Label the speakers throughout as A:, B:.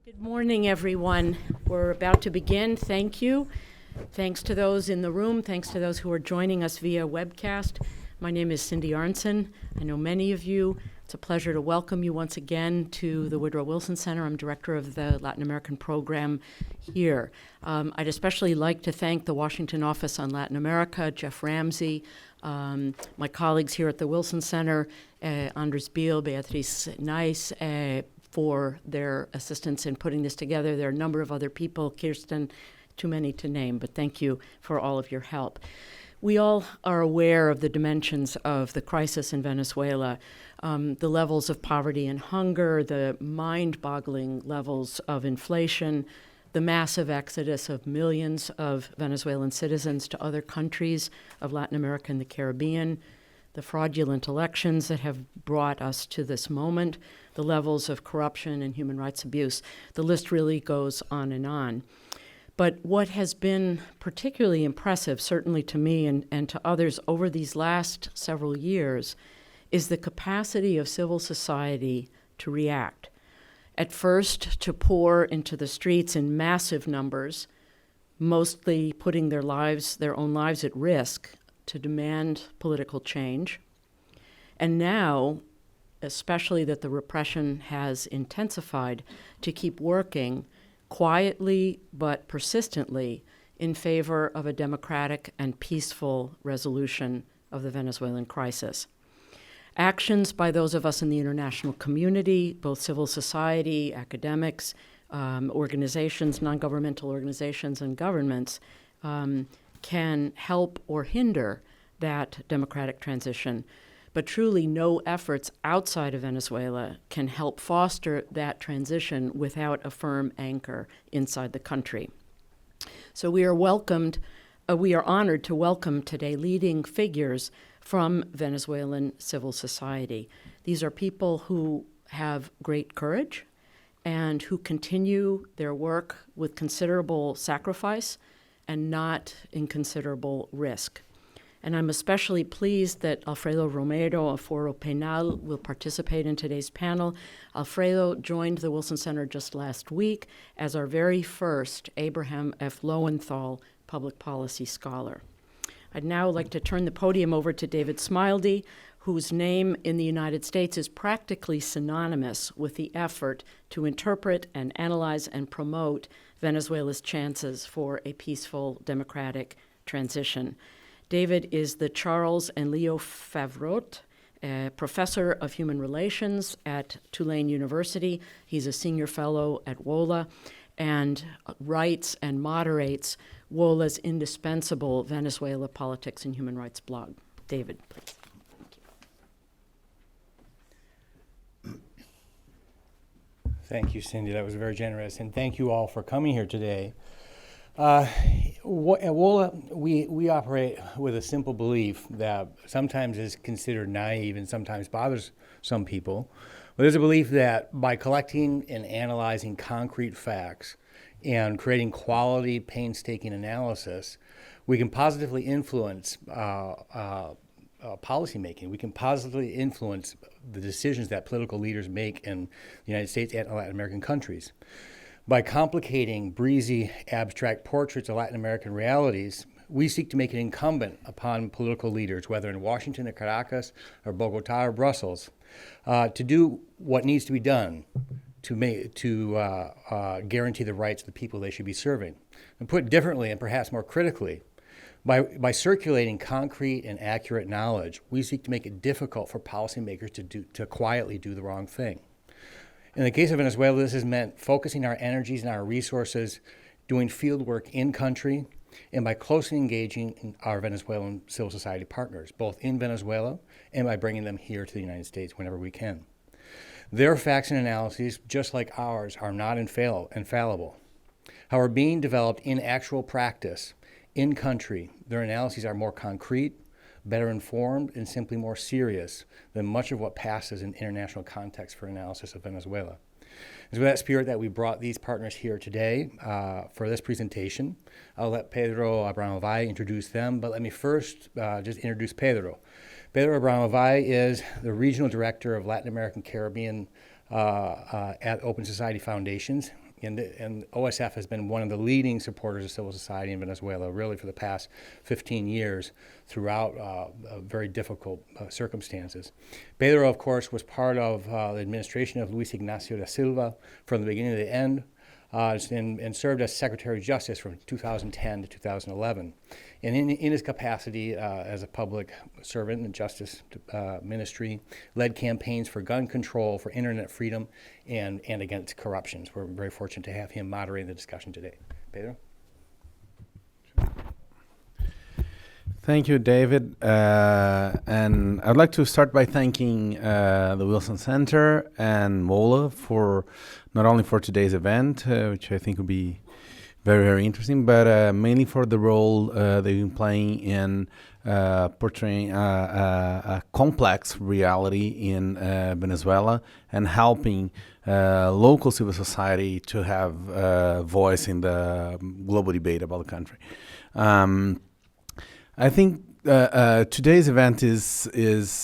A: Good morning, everyone. We're about to begin. Thank you. Thanks to those in the room. Thanks to those who are joining us via webcast. My name is Cindy Arnson. I know many of you. It's a pleasure to welcome you once again to the Woodrow Wilson Center. I'm director of the Latin American program here. I'd especially like to thank the Washington Office on Latin America, Jeff Ramsey, my colleagues here at the Wilson Center, Andres Beal, Beatriz Nice, for their assistance in putting this together. There are a number of other people, Kirsten, too many to name, but thank you for all of your help. We all are aware of the dimensions of the crisis in Venezuela, the levels of poverty and hunger, the mind-boggling levels of inflation, the massive exodus of millions of Venezuelan citizens to other countries of Latin America and the Caribbean, the fraudulent elections that have brought us to this moment, the levels of corruption and human rights abuse. The list really goes on and on. But what has been particularly impressive, certainly to me and to others over these last several years, is the capacity of civil society to react. At first, to pour into the streets in massive numbers, mostly putting their own lives at risk to demand political change. And now, especially that the repression has intensified, to keep working quietly but persistently in favor of a democratic and peaceful resolution of the Venezuelan crisis. Actions by those of us in the international community, both civil society, academics, organizations, non-governmental organizations, and governments, can help or hinder that democratic transition. But truly, no efforts outside of Venezuela can help foster that transition without a firm anchor inside the country. So we are honored to welcome today leading figures from Venezuelan civil society. These are people who have great courage and who continue their work with considerable sacrifice and not inconsiderable risk. And I'm especially pleased that Alfredo Romero of Foro Penal will participate in today's panel. Alfredo joined the Wilson Center just last week as our very first Abraham F. Lowenthal Public Policy Scholar. I'd now like to turn the podium over to David Smildy, whose name in the United States is practically synonymous with the effort to interpret and analyze and promote Venezuela's chances for a peaceful democratic transition. David is the Charles and Leo Favrot Professor of Human Relations at Tulane University. He's a senior fellow at WOLA and writes and moderates WOLA's indispensable Venezuela Politics and Human Rights blog. David, please.
B: Thank you, Cindy. That was very generous. And thank you all for coming here today. At WOLA, we operate with a simple belief that sometimes is considered naive and sometimes bothers some people. But there's a belief that by collecting and analyzing concrete facts and creating quality, painstaking analysis, we can positively influence policymaking. We can positively influence the decisions that political leaders make in the United States and Latin American countries. By complicating breezy, abstract portraits of Latin American realities, we seek to make it incumbent upon political leaders, whether in Washington or Caracas or Bogota or Brussels, to do what needs to be done to guarantee the rights of the people they should be serving. And put differently, and perhaps more critically, by circulating concrete and accurate knowledge, we seek to make it difficult for policymakers to quietly do the wrong thing. In the case of Venezuela, this has meant focusing our energies and our resources, doing field work in country, and by closely engaging our Venezuelan civil society partners, both in Venezuela and by bringing them here to the United States whenever we can. Their facts and analyses, just like ours, are not infallible. However, being developed in actual practice, in country, their analyses are more concrete, better informed, and simply more serious than much of what passes in international context for analysis of Venezuela. It's with that spirit that we brought these partners here today for this presentation. I'll let Pedro Abramovay introduce them, but let me first just introduce Pedro. Pedro Abramovay is the Regional Director of Latin American Caribbean at Open Society Foundations. And OSF has been one of the leading supporters of civil society in Venezuela, really for the past 15 years, throughout very difficult circumstances. Pedro, of course, was part of the administration of Luis Ignacio da Silva from the beginning to the end, and served as Secretary of Justice from 2010 to 2011. And in his capacity as a public servant in the Justice Ministry, led campaigns for gun control, for internet freedom, and against corruption. So we're very fortunate to have him moderating the discussion today. Pedro?
C: Thank you, David. And I'd like to start by thanking the Wilson Center and WOLA for not only for today's event, which I think will be very, very interesting, but mainly for the role they've been playing in portraying a complex reality in Venezuela and helping local civil society to have voice in the global debate about the country. I think today's event is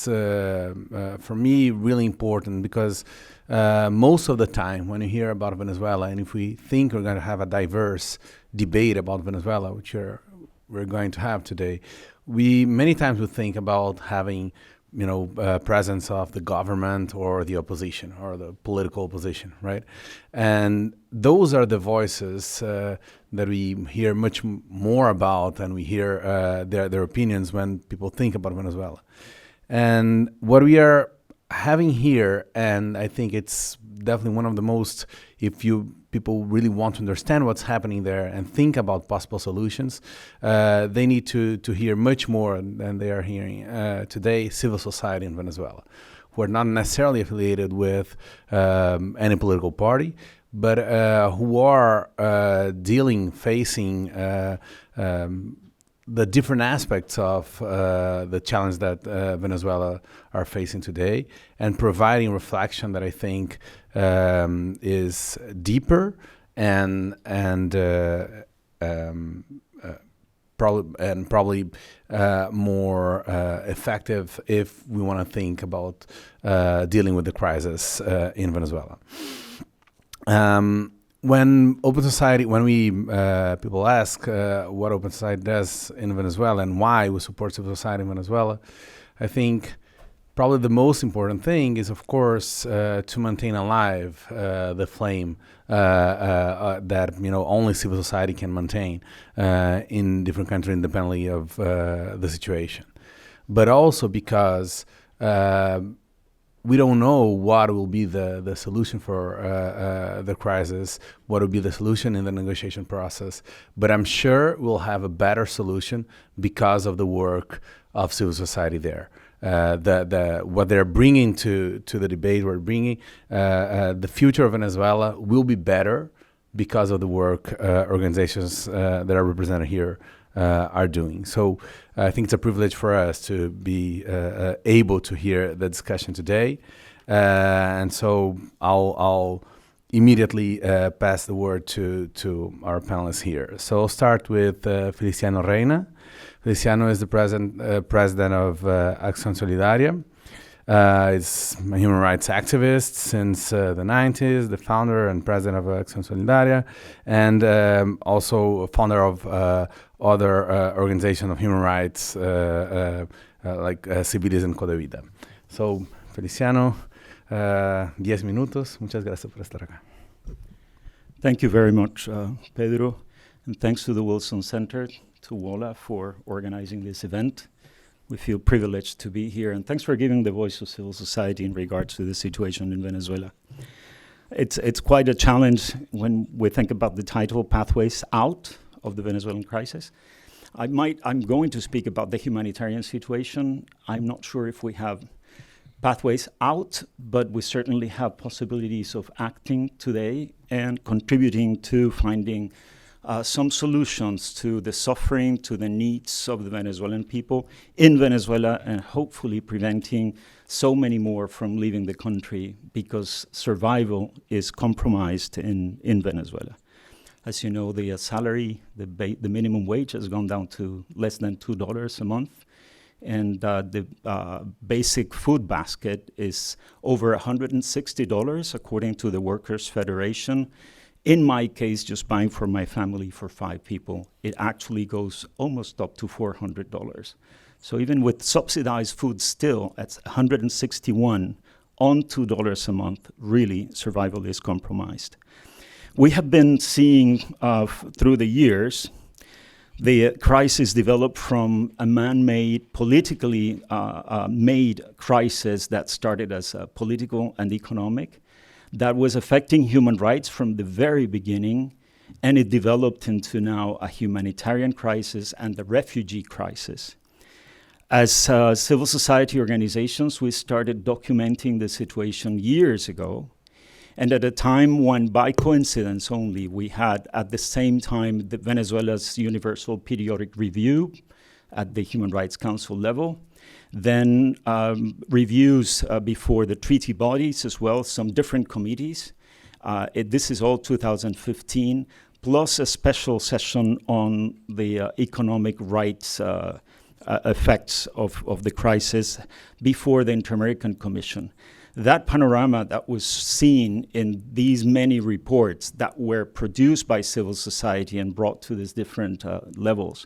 C: for me really important because most of the time when you hear about Venezuela, and if we think we're going to have a diverse debate about Venezuela, which we're going to have today, we many times would think about having presence of the government or the opposition or the political opposition, right? And those are the voices that we hear much more about, and we hear their opinions when people think about Venezuela. And what we are having here, and I think it's definitely one of the most, if people really want to understand what's happening there and think about possible solutions, they need to hear much more than they are hearing today, civil society in Venezuela, who are not necessarily affiliated with any political party, but who are facing the different aspects of the challenge that Venezuela are facing today, and providing reflection that I think is deeper and probably more effective if we want to think about dealing with the crisis in Venezuela. When people ask what Open Society does in Venezuela and why we support civil society in Venezuela, I think probably the most important thing is, of course, to maintain alive the flame that only civil society can maintain in different countries, independently of the situation. But also because we don't know what will be the solution for the crisis, what will be the solution in the negotiation process. But I'm sure we'll have a better solution because of the work of civil society there. What they're bringing to the debate, the future of Venezuela will be better because of the work organizations that are represented here are doing. So I think it's a privilege for us to be able to hear the discussion today. And so I'll immediately pass the word to our panelists here. So I'll start with Feliciano Reina. Feliciano is the president of Acción Solidaria. Is a human rights activist since the 90s, the founder and president of Acción Solidaria, and also a founder of other organizations of human rights like Civiles en Codevita. So, Feliciano, 10 minutos. Muchas gracias por estar acá.
D: Thank you very much, Pedro, and thanks to the Wilson Center, to WOLA for organizing this event. We feel privileged to be here, and thanks for giving the voice of civil society in regards to the situation in Venezuela. It's quite a challenge when we think about the title, Pathways Out of the Venezuelan Crisis. I'm going to speak about the humanitarian situation. I'm not sure if we have pathways out, but we certainly have possibilities of acting today and contributing to finding some solutions to the suffering, to the needs of the Venezuelan people in Venezuela, and hopefully preventing so many more from leaving the country because survival is compromised in Venezuela. As you know, the salary, the minimum wage has gone down to less than $2 a month, and the basic food basket is over $160 according to the Workers' Federation. In my case, just buying for my family for 5 people, it actually goes almost up to $400. So even with subsidized food still at $161 on $2 a month, really survival is compromised. We have been seeing through the years the crisis developed from a man-made, politically made crisis that started as a political and economic, that was affecting human rights from the very beginning, and it developed into now a humanitarian crisis and a refugee crisis. As civil society organizations, we started documenting the situation years ago, and at a time when, by coincidence only, we had at the same time Venezuela's Universal Periodic Review at the Human Rights Council level, then reviews before the treaty bodies as well, some different committees. This is all 2015, plus a special session on the economic rights effects of the crisis before the Inter-American Commission. That panorama that was seen in these many reports that were produced by civil society and brought to these different levels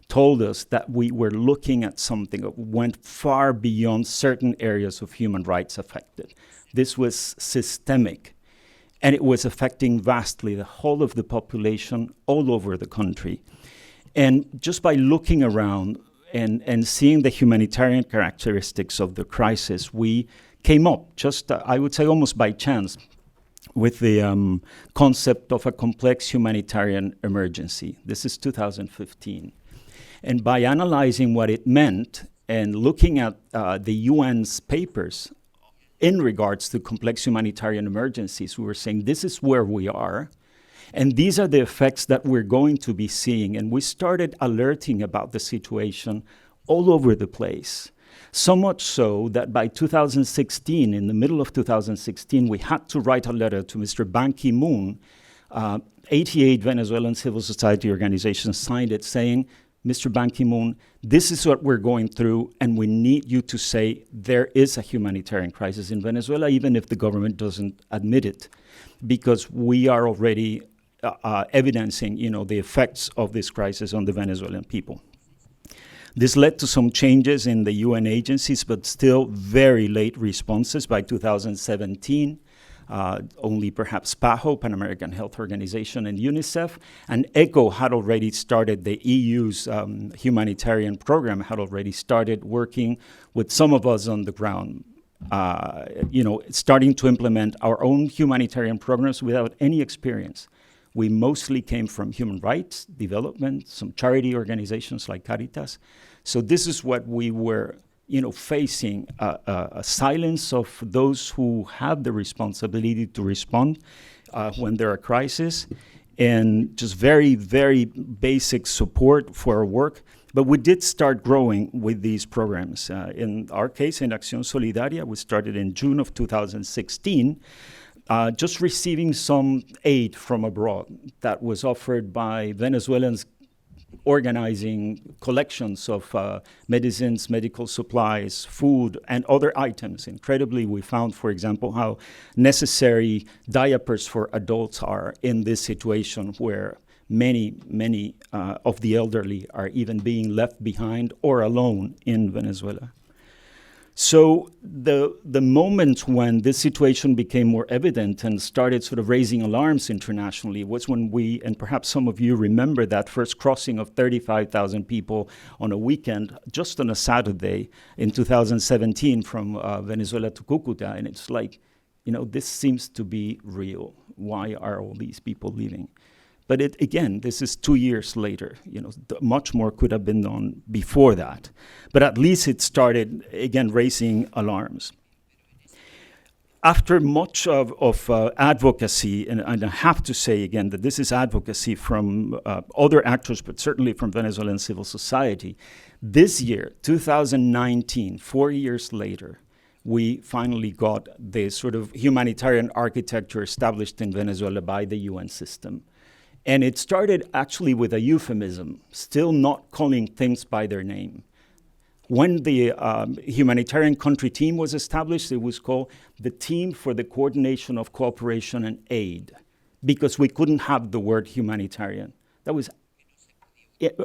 D: told us that we were looking at something that went far beyond certain areas of human rights affected. This was systemic, and it was affecting vastly the whole of the population all over the country. And just by looking around and seeing the humanitarian characteristics of the crisis, we came up, just I would say almost by chance, with the concept of a complex humanitarian emergency. This is 2015. And by analyzing what it meant and looking at the UN's papers in regards to complex humanitarian emergencies, we were saying this is where we are, and these are the effects that we're going to be seeing. And we started alerting about the situation all over the place. So much so that by 2016, in the middle of 2016, we had to write a letter to Mr. Ban Ki-moon. 88 Venezuelan civil society organizations signed it saying, Mr. Ban Ki-moon, this is what we're going through, and we need you to say there is a humanitarian crisis in Venezuela, even if the government doesn't admit it, because we are already evidencing, the effects of this crisis on the Venezuelan people. This led to some changes in the UN agencies, but still very late responses by 2017. Only perhaps PAHO, Pan American Health Organization, and UNICEF, and ECHO had already started, the EU's humanitarian program had already started working with some of us on the ground, starting to implement our own humanitarian programs without any experience. We mostly came from human rights, development, some charity organizations like Caritas. So this is what we were facing, a silence of those who have the responsibility to respond when there are crises, and just very, very basic support for our work. But we did start growing with these programs. In our case, in Acción Solidaria, we started in June of 2016, just receiving some aid from abroad that was offered by Venezuelans organizing collections of medicines, medical supplies, food, and other items. Incredibly, we found, for example, how necessary diapers for adults are in this situation where many of the elderly are even being left behind or alone in Venezuela. So the moment when this situation became more evident and started sort of raising alarms internationally was when we, and perhaps some of you remember that first crossing of 35,000 people on a weekend, just on a Saturday in 2017 from Venezuela to Cucuta. And it's like, this seems to be real. Why are all these people leaving? But again, this is 2 years later. Much more could have been done before that. But at least it started, again, raising alarms. After much of advocacy, and I have to say again that this is advocacy from other actors, but certainly from Venezuelan civil society, this year, 2019, 4 years later, we finally got the sort of humanitarian architecture established in Venezuela by the UN system. And it started actually with a euphemism, still not calling things by their name. When the humanitarian country team was established, it was called the Team for the Coordination of Cooperation and Aid. because we couldn't have the word humanitarian. That was,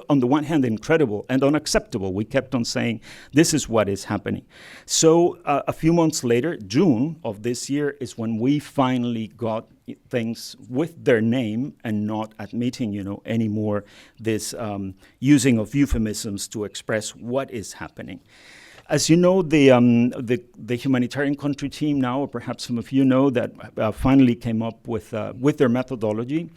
D: on the one hand, incredible and unacceptable. We kept on saying, this is what is happening. So a few months later, June of this year, is when we finally got things with their name and not admitting, anymore this using of euphemisms to express what is happening. As you know, the humanitarian country team now, or perhaps some of you know, that finally came up with their methodology,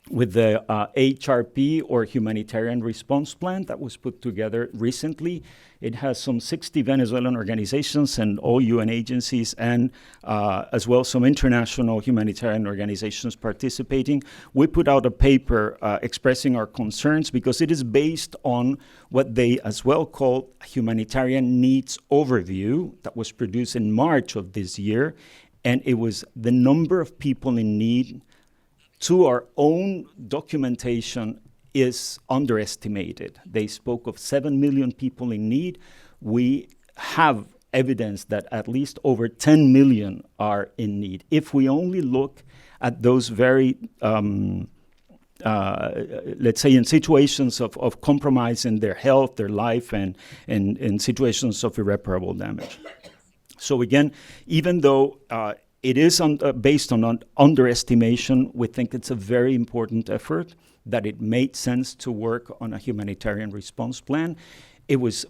D: with the HRP, or Humanitarian Response Plan, that was put together recently. It has some 60 Venezuelan organizations and all UN agencies, and as well some international humanitarian organizations participating. We put out a paper expressing our concerns because it is based on what they as well call a humanitarian needs overview that was produced in March of this year, and it was the number of people in need to our own documentation is underestimated. They spoke of 7 million people in need. We have evidence that at least over 10 million are in need. If we only look at those very, let's say, in situations of compromise in their health, their life, and in situations of irreparable damage. So again, even though it is based on underestimation, we think it's a very important effort, that it made sense to work on a humanitarian response plan. It was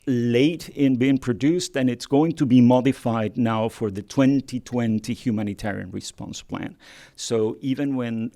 D: late in being produced, and it's going to be modified now for the 2020 humanitarian response plan. So even when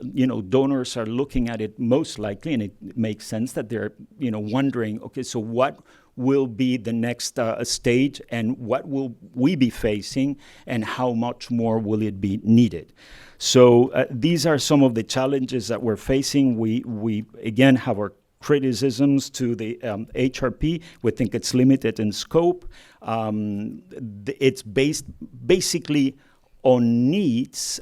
D: donors are looking at it, most likely, and it makes sense that they're wondering, okay, so what will be the next stage, and what will we be facing, and how much more will it be needed? So these are some of the challenges that we're facing. We again have our criticisms to the HRP. We think it's limited in scope. It's based basically on needs,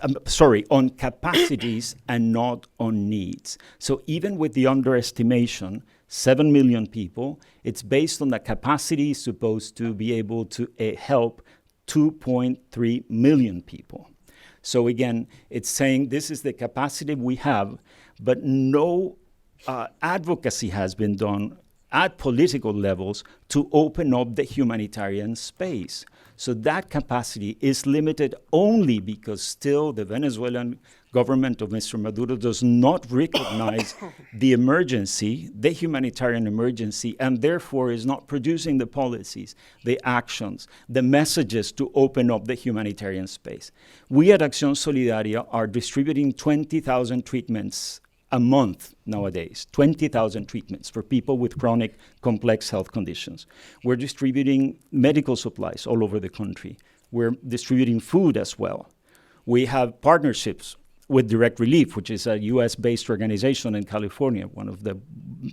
D: on capacities and not on needs. So even with the underestimation, 7 million people, it's based on the capacity supposed to be able to help 2.3 million people. So again, it's saying this is the capacity we have, but no advocacy has been done at political levels to open up the humanitarian space. So that capacity is limited only because still the Venezuelan government of Mr. Maduro does not recognize the emergency, the humanitarian emergency, and therefore is not producing the policies, the actions, the messages to open up the humanitarian space. We at Acción Solidaria are distributing 20,000 treatments a month nowadays, 20,000 treatments for people with chronic, complex health conditions. We're distributing medical supplies all over the country. We're distributing food as well. We have partnerships with Direct Relief, which is a US-based organization in California, one of the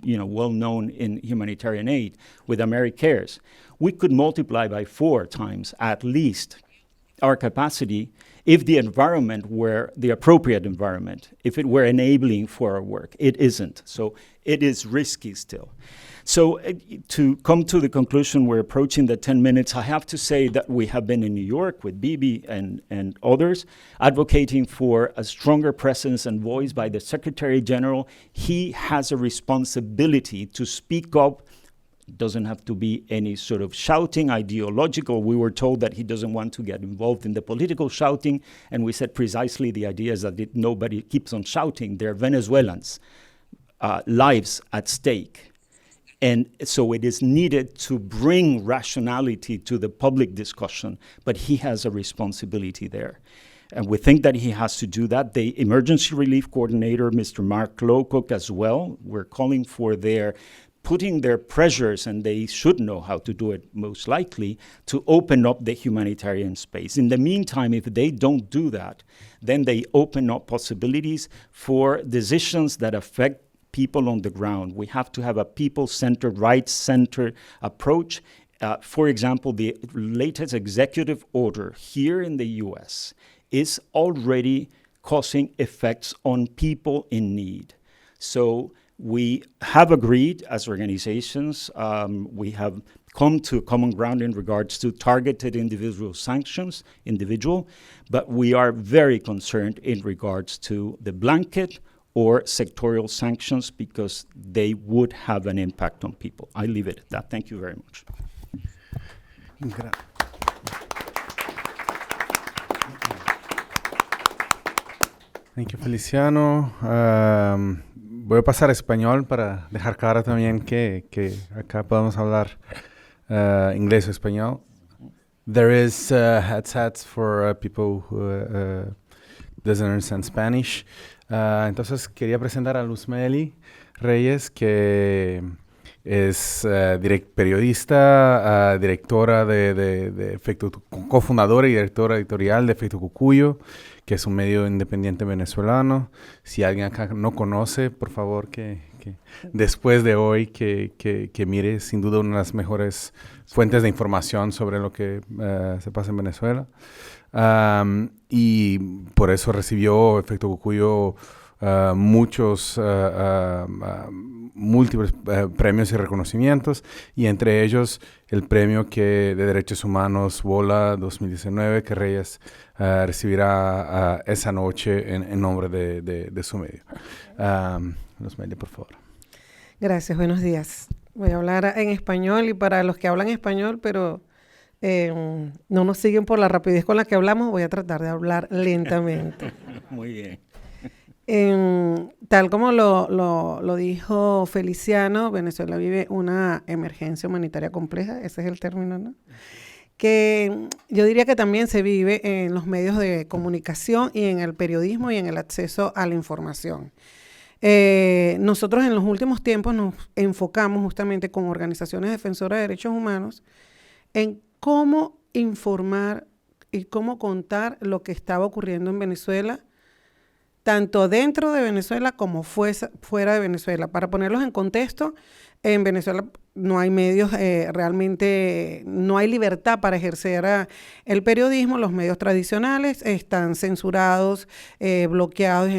D: well-known in humanitarian aid, with AmeriCares. We could multiply by 4 times at least our capacity if the environment were the appropriate environment, if it were enabling for our work. It isn't. So it is risky still. So to come to the conclusion, we're approaching the 10 minutes. I have to say that we have been in New York with Bibi and others advocating for a stronger presence and voice by the Secretary General. He has a responsibility to speak up. Doesn't have to be any sort of shouting, ideological. We were told that he doesn't want to get involved in the political shouting, and we said precisely the idea is that nobody keeps on shouting. They're Venezuelans, lives at stake. And so it is needed to bring rationality to the public discussion, but he has a responsibility there. And we think that he has to do that. The emergency relief coordinator, Mr. Mark Lowcock, as well, we're calling for putting their pressures, and they should know how to do it most likely, to open up the humanitarian space. In the meantime, if they don't do that, then they open up possibilities for decisions that affect people on the ground. We have to have a people-centered, rights-centered approach. For example, the latest executive order here in the US is already causing effects on people in need. So we have agreed as organizations, we have come to common ground in regards to targeted sanctions, but we are very concerned in regards to the blanket or sectorial sanctions because they would have an impact on people. I leave it at that. Thank you very much.
C: Thank you, Feliciano. Voy a pasar a español para dejar claro también que acá podemos hablar inglés o español. There is headsets for people who doesn't understand Spanish. Entonces quería presentar a Luzmeli Reyes, que es periodista, directora de Efecto, cofundadora y directora editorial de Efecto Cucuyo, que es un medio independiente venezolano. Si alguien acá no conoce, por favor, que después de hoy que mire, sin duda una de las mejores fuentes de información sobre lo que se pasa en Venezuela. Y por eso recibió Efecto Cucuyo muchos múltiples premios y reconocimientos, y entre ellos el premio de Derechos Humanos WOLA 2019 que Reyes recibirá esa noche en nombre de su medio. Luzmeli, por favor.
E: Gracias, buenos días. Voy a hablar en español, y para los que hablan español, pero no nos siguen por la rapidez con la que hablamos, voy a tratar de hablar lentamente.
D: Muy bien.
E: Tal como lo dijo Feliciano, Venezuela vive una emergencia humanitaria compleja, ese es el término, ¿no? Que yo diría que también se vive en los medios de comunicación y en el periodismo y en el acceso a la información. Nosotros en los últimos tiempos nos enfocamos justamente con organizaciones defensoras de derechos humanos en cómo informar y cómo contar lo que estaba ocurriendo en Venezuela, tanto dentro de Venezuela como fuera de Venezuela. Para ponerlos en contexto, en Venezuela no hay medios, realmente no hay libertad para ejercer el periodismo. Los medios tradicionales están censurados, bloqueados,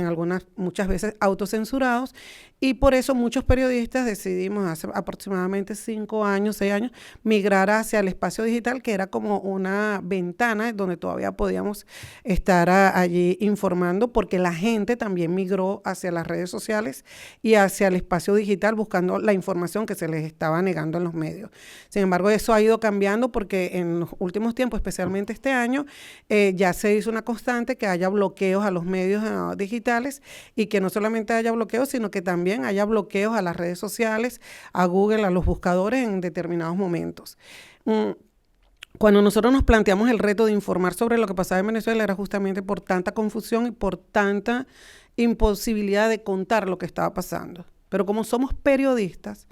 E: muchas veces autocensurados, y por eso muchos periodistas decidimos hace aproximadamente 5 años, 6 años, migrar hacia el espacio digital, que era como una ventana donde todavía podíamos estar allí informando, porque la gente también migró hacia las redes sociales y hacia el espacio digital buscando la información que se les estaba negando en los medios. Sin embargo, eso ha ido cambiando porque en los últimos tiempos, especialmente este año, ya se hizo una constante que haya bloqueos a los medios digitales, y que no solamente haya bloqueos, sino que también haya bloqueos a las redes sociales, a Google, a los buscadores en determinados momentos. Cuando nosotros nos planteamos el reto de informar sobre lo que pasaba en Venezuela, era justamente por tanta confusión y por tanta imposibilidad de contar lo que estaba pasando. Pero como somos periodistas,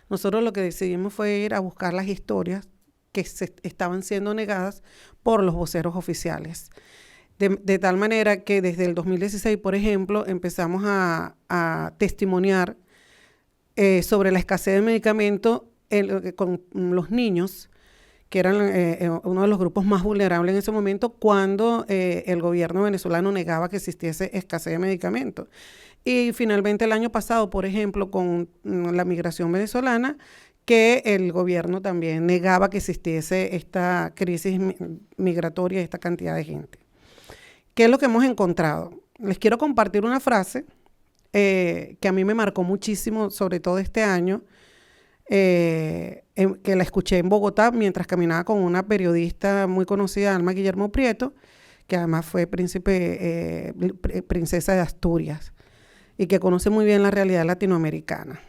E: nosotros lo que decidimos fue ir a buscar las historias que estaban siendo negadas por los voceros oficiales. De tal manera que desde el 2016, por ejemplo, empezamos a testimoniar sobre la escasez de medicamentos con los niños, que eran uno de los grupos más vulnerables en ese momento, cuando el gobierno venezolano negaba que existiese escasez de medicamentos. Y finalmente el año pasado, por ejemplo, con la migración venezolana, que el gobierno también negaba que existiese esta crisis migratoria, esta cantidad de gente. ¿Qué es lo que hemos encontrado? Les quiero compartir una frase que a mí me marcó muchísimo, sobre todo este año, que la escuché en Bogotá mientras caminaba con una periodista muy conocida, Alma Guillermo Prieto, que además fue princesa de Asturias y que conoce muy bien la realidad latinoamericana.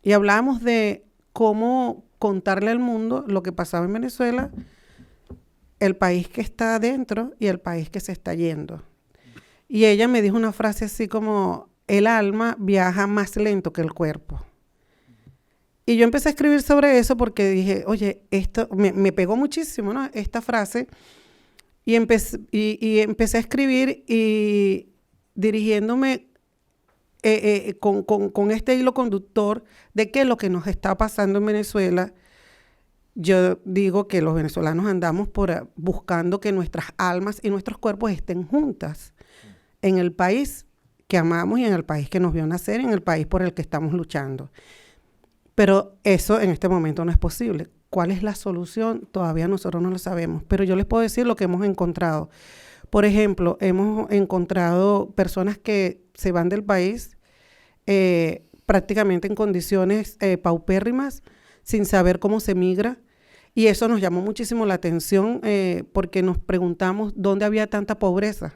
E: Y hablábamos de cómo contarle al mundo lo que pasaba en Venezuela, el país que está adentro y el país que se está yendo. Y ella me dijo una frase así como: el alma viaja más lento que el cuerpo. Y yo empecé a escribir sobre eso porque dije, oye, esto me pegó muchísimo, ¿no? Esta frase. Y empecé a escribir y dirigiéndome con este hilo conductor de qué es lo que nos está pasando en Venezuela. Yo digo que los venezolanos andamos buscando que nuestras almas y nuestros cuerpos estén juntas en el país que amamos y en el país que nos vio nacer, en el país por el que estamos luchando. Pero eso en este momento no es posible. ¿Cuál es la solución? Todavía nosotros no lo sabemos, pero yo les puedo decir lo que hemos encontrado. Por ejemplo, hemos encontrado personas que se van del país prácticamente en condiciones paupérrimas, sin saber cómo se migra, y eso nos llamó muchísimo la atención porque nos preguntamos dónde había tanta pobreza.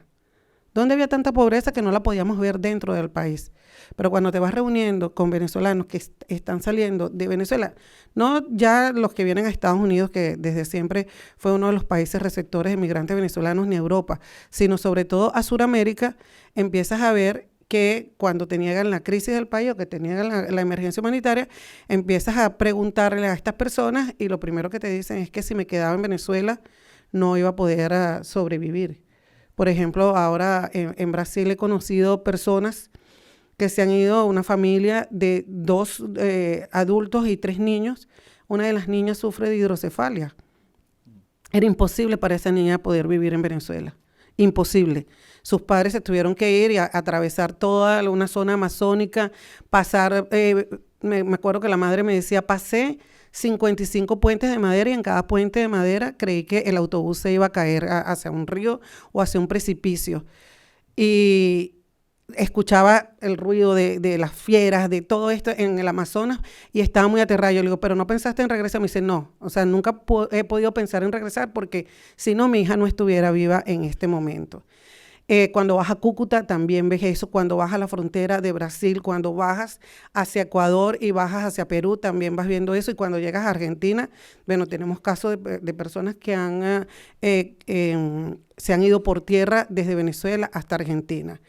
E: ¿Dónde había tanta pobreza que no la podíamos ver dentro del país? Pero cuando te vas reuniendo con venezolanos que están saliendo de Venezuela, no ya los que vienen a Estados Unidos, que desde siempre fue uno de los países receptores de migrantes venezolanos, ni Europa, sino sobre todo a Sudamérica, empiezas a ver que cuando te niegan la crisis del país o que te niegan la emergencia humanitaria, empiezas a preguntarle a estas personas y lo primero que te dicen es que si me quedaba en Venezuela no iba a poder sobrevivir. Por ejemplo, ahora en Brasil he conocido personas que se han ido a una familia de 2 adultos y 3 niños. Una de las niñas sufre de hidrocefalia. Era imposible para esa niña poder vivir en Venezuela. Imposible. Sus padres se tuvieron que ir y atravesar toda una zona amazónica, pasar, me acuerdo que la madre me decía, pasé 55 puentes de madera y en cada puente de madera creí que el autobús se iba a caer hacia un río o hacia un precipicio. Y escuchaba el ruido de las fieras, de todo esto en el Amazonas y estaba muy aterrada. Yo le digo, ¿pero no pensaste en regresar? Me dice, no, o sea, nunca he podido pensar en regresar porque si no, mi hija no estuviera viva en este momento. Cuando vas a Cúcuta también ves eso, cuando vas a la frontera de Brasil, cuando bajas hacia Ecuador y bajas hacia Perú, también vas viendo eso, y cuando llegas a Argentina, bueno, tenemos casos de personas que se han ido por tierra desde Venezuela hasta Argentina.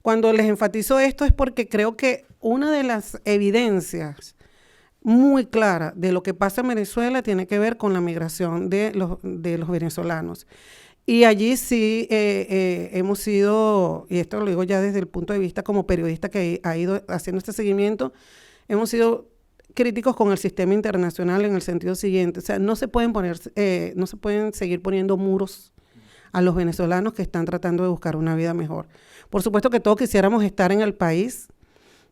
E: Cuando les enfatizo esto es porque creo que una de las evidencias muy clara de lo que pasa en Venezuela tiene que ver con la migración de los venezolanos. Y allí sí hemos sido, y esto lo digo ya desde el punto de vista como periodista que ha ido haciendo este seguimiento, hemos sido críticos con el sistema internacional en el sentido siguiente, o sea, no se pueden seguir poniendo muros a los venezolanos que están tratando de buscar una vida mejor. Por supuesto que todos quisiéramos estar en el país,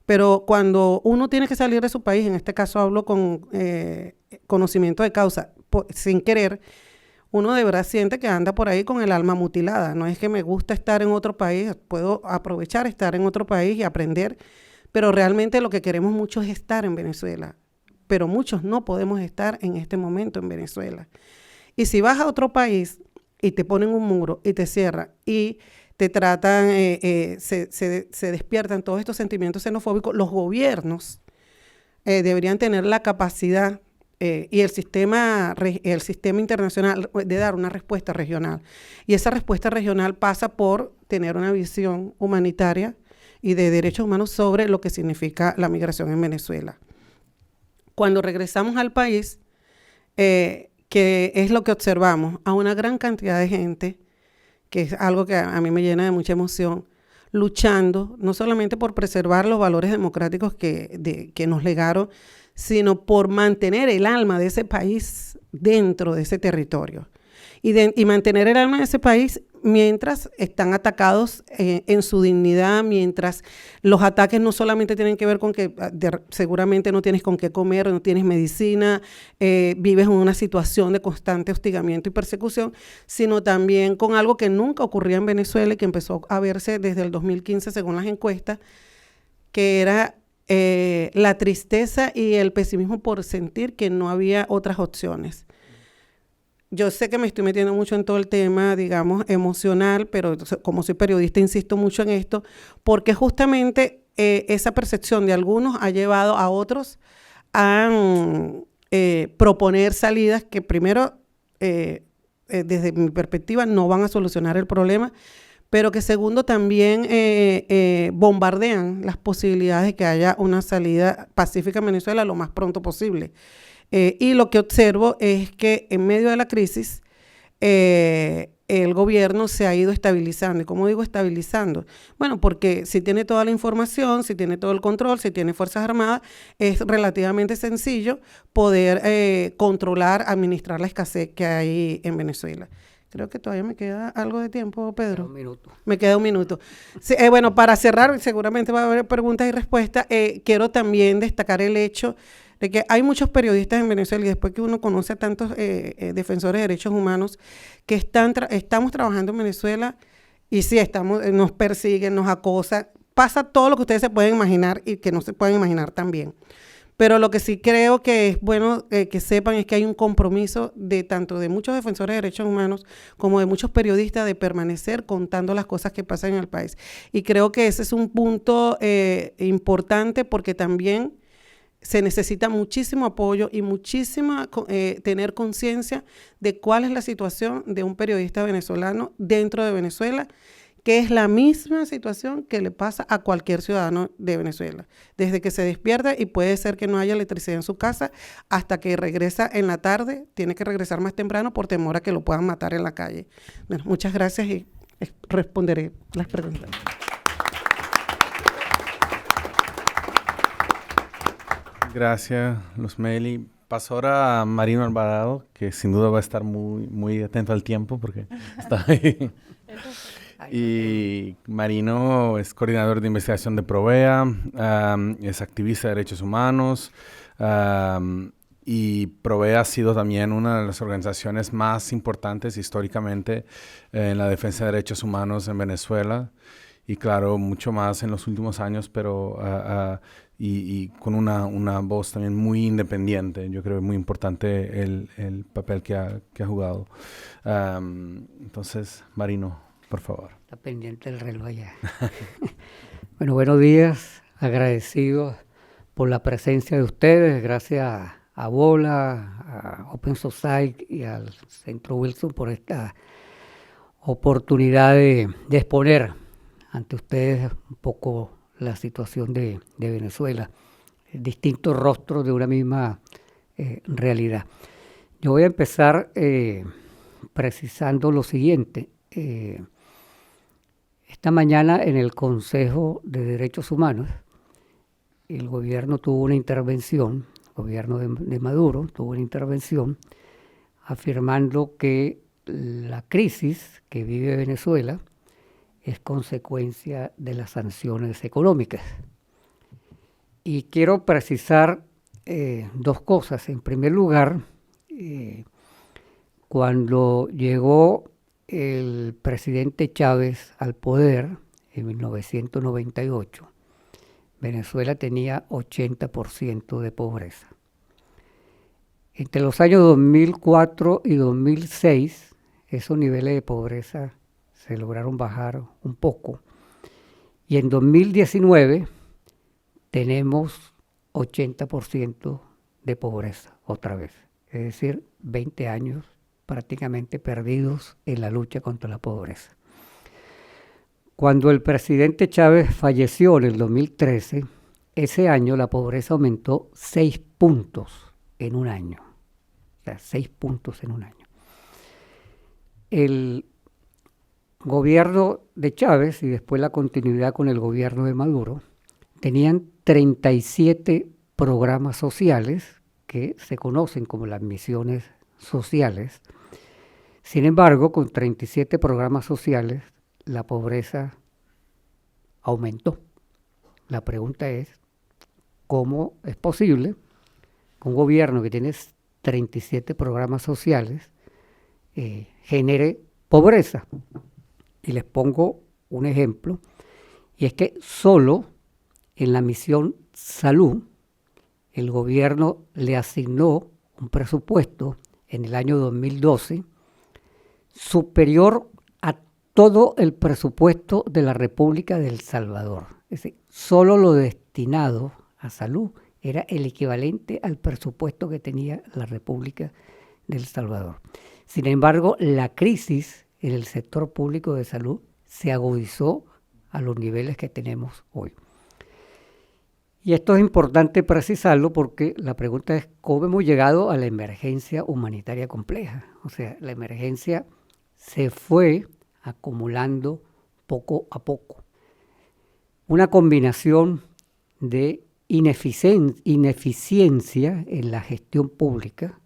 E: pero cuando uno tiene que salir de su país, en este caso hablo con conocimiento de causa, sin querer, uno de verdad siente que anda por ahí con el alma mutilada. No es que me gusta estar en otro país, puedo aprovechar estar en otro país y aprender, pero realmente lo que queremos mucho es estar en Venezuela, pero muchos no podemos estar en este momento en Venezuela. Y si vas a otro país y te ponen un muro y te cierran y te tratan, se despiertan todos estos sentimientos xenofóbicos, los gobiernos deberían tener la capacidad y el sistema internacional de dar una respuesta regional. Y esa respuesta regional pasa por tener una visión humanitaria y de derechos humanos sobre lo que significa la migración en Venezuela. Cuando regresamos al país, que es lo que observamos, a una gran cantidad de gente, que es algo que a mí me llena de mucha emoción, luchando no solamente por preservar los valores democráticos que nos legaron, sino por mantener el alma de ese país dentro de ese territorio. Y mantener el alma de ese país mientras están atacados en su dignidad, mientras los ataques no solamente tienen que ver con que seguramente no tienes con qué comer, no tienes medicina, vives en una situación de constante hostigamiento y persecución, sino también con algo que nunca ocurría en Venezuela y que empezó a verse desde el 2015 según las encuestas, que era la tristeza y el pesimismo por sentir que no había otras opciones. Yo sé que me estoy metiendo mucho en todo el tema, digamos, emocional, pero como soy periodista insisto mucho en esto, porque justamente esa percepción de algunos ha llevado a otros a proponer salidas que primero, desde mi perspectiva, no van a solucionar el problema, pero que segundo también bombardean las posibilidades de que haya una salida pacífica en Venezuela lo más pronto posible. Y lo que observo es que en medio de la crisis el gobierno se ha ido estabilizando. ¿Y cómo digo estabilizando? Bueno, porque si tiene toda la información, si tiene todo el control, si tiene Fuerzas Armadas, es relativamente sencillo poder controlar, administrar la escasez que hay en Venezuela. Creo que todavía me queda algo de tiempo, Pedro.
F: Un minuto.
E: Me queda un minuto. Sí, bueno, para cerrar, seguramente va a haber preguntas y respuestas. Quiero también destacar el hecho de que hay muchos periodistas en Venezuela y después que uno conoce a tantos defensores de derechos humanos que estamos trabajando en Venezuela y sí, nos persiguen, nos acosan, pasa todo lo que ustedes se pueden imaginar y que no se pueden imaginar también. Pero lo que sí creo que es bueno que sepan es que hay un compromiso tanto de muchos defensores de derechos humanos como de muchos periodistas de permanecer contando las cosas que pasan en el país. Y creo que ese es un punto importante porque también se necesita muchísimo apoyo y tener conciencia de cuál es la situación de un periodista venezolano dentro de Venezuela, que es la misma situación que le pasa a cualquier ciudadano de Venezuela. Desde que se despierta y puede ser que no haya electricidad en su casa, hasta que regresa en la tarde, tiene que regresar más temprano por temor a que lo puedan matar en la calle. Bueno, muchas gracias y responderé las preguntas.
C: Gracias, Luzmeli. Paso ahora a Marino Alvarado, que sin duda va a estar muy, muy atento al tiempo porque está ahí. Y Marino es coordinador de investigación de Provea, es activista de derechos humanos y Provea ha sido también una de las organizaciones más importantes históricamente en la defensa de derechos humanos en Venezuela y claro, mucho más en los últimos años, pero y con una voz también muy independiente. Yo creo que es muy importante el papel que ha jugado. Entonces, Marino, por favor.
F: Está pendiente el reloj allá. Bueno, buenos días. Agradecidos por la presencia de ustedes. Gracias a Bola, a Open Society y al Centro Wilson por esta oportunidad de exponer ante ustedes un poco la situación de Venezuela, distintos rostros de una misma realidad. Yo voy a empezar precisando lo siguiente. Esta mañana en el Consejo de Derechos Humanos, el gobierno tuvo una intervención, el gobierno de Maduro tuvo una intervención afirmando que la crisis que vive Venezuela es consecuencia de las sanciones económicas. Y quiero precisar dos cosas. En primer lugar, cuando llegó el presidente Chávez al poder en 1998, Venezuela tenía 80% de pobreza. Entre los años 2004 y 2006, esos niveles de pobreza se lograron bajar un poco. Y en 2019 tenemos 80% de pobreza otra vez. Es decir, 20 años prácticamente perdidos en la lucha contra la pobreza. Cuando el presidente Chávez falleció en el 2013, ese año la pobreza aumentó 6 puntos en un año. O sea, 6 puntos en un año. El gobierno de Chávez y después la continuidad con el gobierno de Maduro tenían 37 programas sociales que se conocen como las misiones sociales. Sin embargo, con 37 programas sociales, la pobreza aumentó. La pregunta es, ¿cómo es posible que un gobierno que tiene 37 programas sociales genere pobreza? Y les pongo un ejemplo, y es que solo en la misión Salud, el gobierno le asignó un presupuesto en el año 2012 superior a todo el presupuesto de la República de El Salvador. Es decir, solo lo destinado a salud era el equivalente al presupuesto que tenía la República de El Salvador. Sin embargo, la crisis en el sector público de salud se agudizó a los niveles que tenemos hoy. Y esto es importante precisarlo porque la pregunta es cómo hemos llegado a la emergencia humanitaria compleja. O sea, la emergencia se fue acumulando poco a poco. Una combinación de ineficiencia en la gestión pública,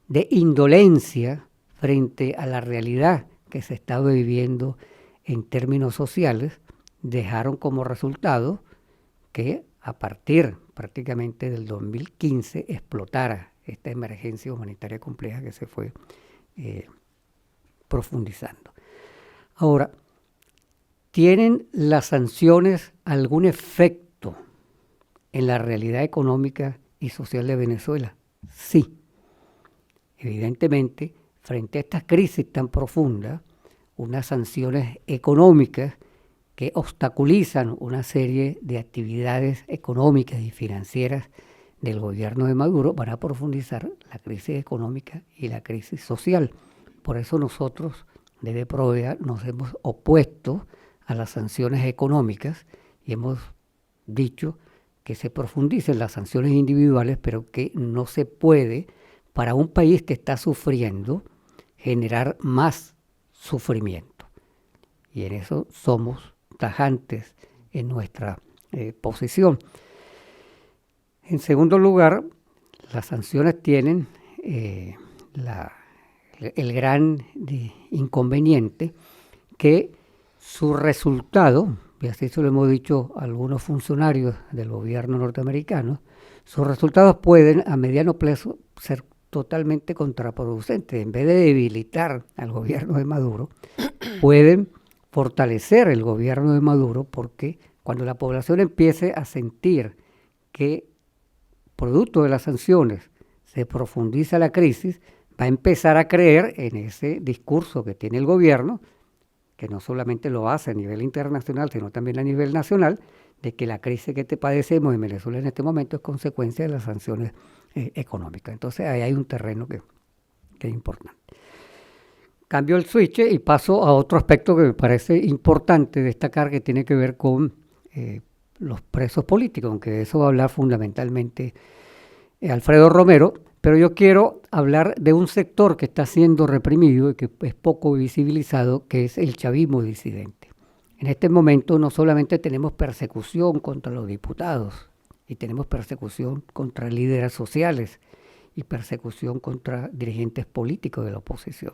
F: de indolencia frente a la realidad que se estaba viviendo en términos sociales, dejaron como resultado que a partir prácticamente del 2015 explotara esta emergencia humanitaria compleja que se fue profundizando. Ahora, ¿tienen las sanciones algún efecto en la realidad económica y social de Venezuela? Sí. Evidentemente, frente a esta crisis tan profunda, unas sanciones económicas que obstaculizan una serie de actividades económicas y financieras del gobierno de Maduro van a profundizar la crisis económica y la crisis social. Por eso nosotros, desde Provea, nos hemos opuesto a las sanciones económicas y hemos dicho que se profundicen las sanciones individuales, pero que no se puede, para un país que está sufriendo, generar más sufrimiento. Y en eso somos tajantes en nuestra posición. En segundo lugar, las sanciones tienen el gran inconveniente que su resultado, y así se lo hemos dicho a algunos funcionarios del gobierno norteamericano, sus resultados pueden a mediano plazo ser totalmente contraproducentes. En vez de debilitar al gobierno de Maduro, pueden fortalecer el gobierno de Maduro, porque cuando la población empiece a sentir que producto de las sanciones se profundiza la crisis, va a empezar a creer en ese discurso que tiene el gobierno, que no solamente lo hace a nivel internacional, sino también a nivel nacional, de que la crisis que padecemos en Venezuela en este momento es consecuencia de las sanciones económicas. Entonces ahí hay un terreno que es importante. Cambio el switch y paso a otro aspecto que me parece importante destacar, que tiene que ver con los presos políticos, aunque de eso va a hablar fundamentalmente Alfredo Romero, pero yo quiero hablar de un sector que está siendo reprimido y que es poco visibilizado, que es el chavismo disidente. En este momento no solamente tenemos persecución contra los diputados, y tenemos persecución contra líderes sociales y persecución contra dirigentes políticos de la oposición.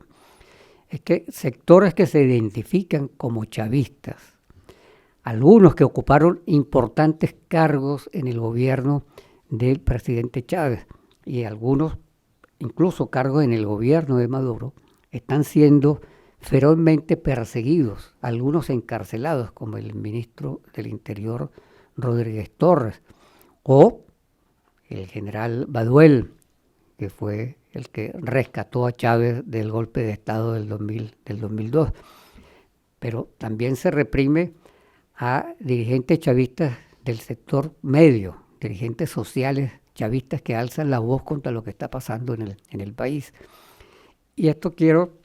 F: Es que sectores que se identifican como chavistas, algunos que ocuparon importantes cargos en el gobierno del presidente Chávez y algunos incluso cargos en el gobierno de Maduro, están siendo ferozmente perseguidos, algunos encarcelados, como el ministro del Interior Rodríguez Torres, o el general Baduel, que fue el que rescató a Chávez del golpe de Estado del 2002. Pero también se reprime a dirigentes chavistas del sector medio, dirigentes sociales chavistas que alzan la voz contra lo que está pasando en el país. Y esto quiero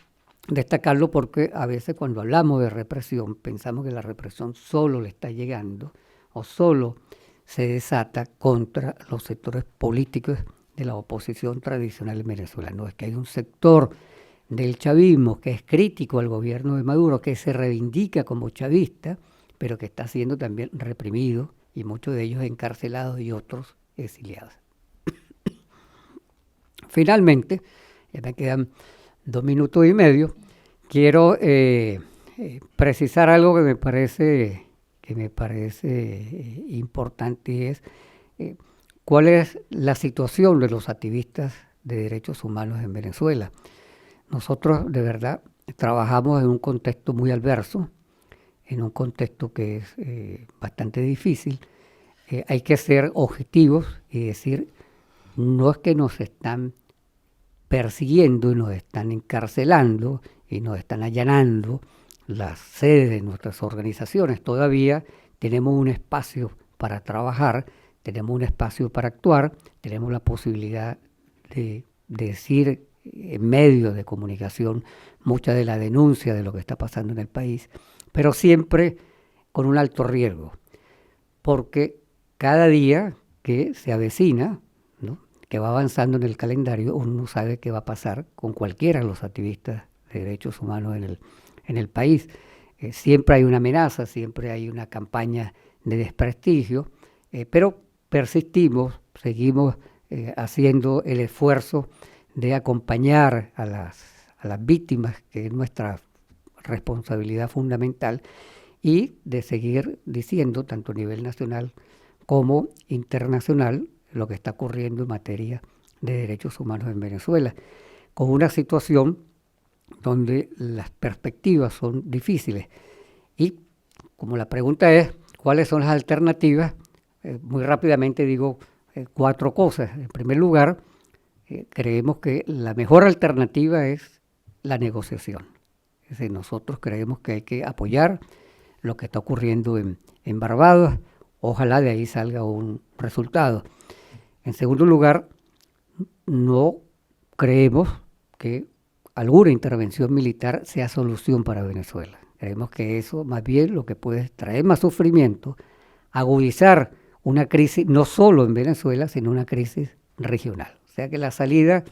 F: destacarlo porque a veces cuando hablamos de represión pensamos que la represión solo le está llegando o solo se desata contra los sectores políticos de la oposición tradicional en Venezuela. No, es que hay un sector del chavismo que es crítico al gobierno de Maduro, que se reivindica como chavista, pero que está siendo también reprimido y muchos de ellos encarcelados y otros exiliados. Finalmente, ya me quedan 2 minutos y medio, quiero precisar algo que me parece importante, y es cuál es la situación de los activistas de derechos humanos en Venezuela. Nosotros de verdad trabajamos en un contexto muy adverso, en un contexto que es bastante difícil. Hay que ser objetivos y decir, no es que nos están persiguiendo y nos están encarcelando y nos están allanando las sedes de nuestras organizaciones. Todavía tenemos un espacio para trabajar, tenemos un espacio para actuar, tenemos la posibilidad de decir en medios de comunicación mucha de la denuncia de lo que está pasando en el país, pero siempre con un alto riesgo, porque cada día que se avecina, ¿no?, que va avanzando en el calendario, uno no sabe qué va a pasar con cualquiera de los activistas de derechos humanos en el país. Siempre hay una amenaza, siempre hay una campaña de desprestigio, pero persistimos, seguimos haciendo el esfuerzo de acompañar a las víctimas, que es nuestra responsabilidad fundamental, y de seguir diciendo, tanto a nivel nacional como internacional lo que está ocurriendo en materia de derechos humanos en Venezuela, con una situación donde las perspectivas son difíciles. Y como la pregunta es, ¿cuáles son las alternativas? Muy rápidamente digo 4 cosas. En primer lugar, creemos que la mejor alternativa es la negociación. Es decir, nosotros creemos que hay que apoyar lo que está ocurriendo en Barbados. Ojalá de ahí salga un resultado. En segundo lugar, no creemos que alguna intervención militar sea solución para Venezuela. Creemos que eso más bien lo que puede traer más sufrimiento, agudizar una crisis no solo en Venezuela, sino una crisis regional. O sea que la salida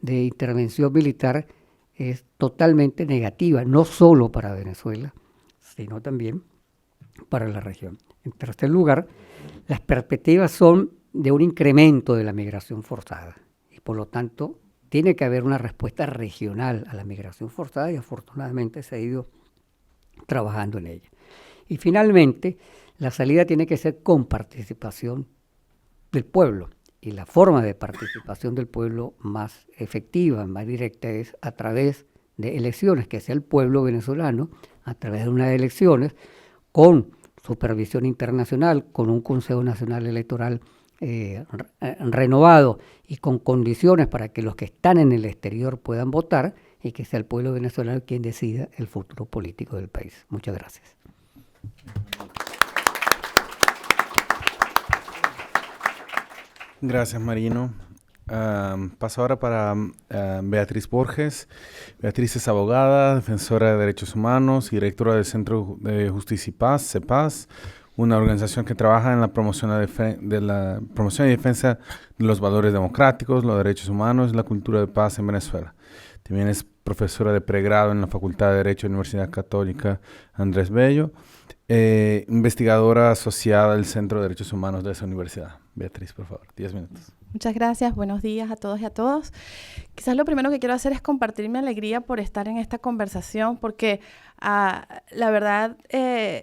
F: de intervención militar es totalmente negativa, no solo para Venezuela, sino también para la región. En tercer lugar, las perspectivas son de un incremento de la migración forzada y por lo tanto tiene que haber una respuesta regional a la migración forzada y afortunadamente se ha ido trabajando en ella. Y finalmente, la salida tiene que ser con participación del pueblo. Y la forma de participación del pueblo más efectiva, más directa, es a través de elecciones, que sea el pueblo venezolano, a través de unas elecciones, con supervisión internacional, con un Consejo Nacional Electoral renovado y con condiciones para que los que están en el exterior puedan votar y que sea el pueblo venezolano quien decida el futuro político del país. Muchas gracias.
C: Gracias, Marino. Paso ahora para Beatriz Borges. Beatriz es abogada, defensora de derechos humanos y directora del Centro de Justicia y Paz, CEPAZ, una organización que trabaja en la promoción y defensa de los valores democráticos, los derechos humanos y la cultura de paz en Venezuela. También es profesora de pregrado en la Facultad de Derecho de la Universidad Católica Andrés Bello, investigadora asociada al Centro de Derechos Humanos de esa universidad. Beatriz, por favor, 10 minutos.
G: Muchas gracias, buenos días a todos y a todos. Quizás lo primero que quiero hacer es compartir mi alegría por estar en esta conversación, porque la verdad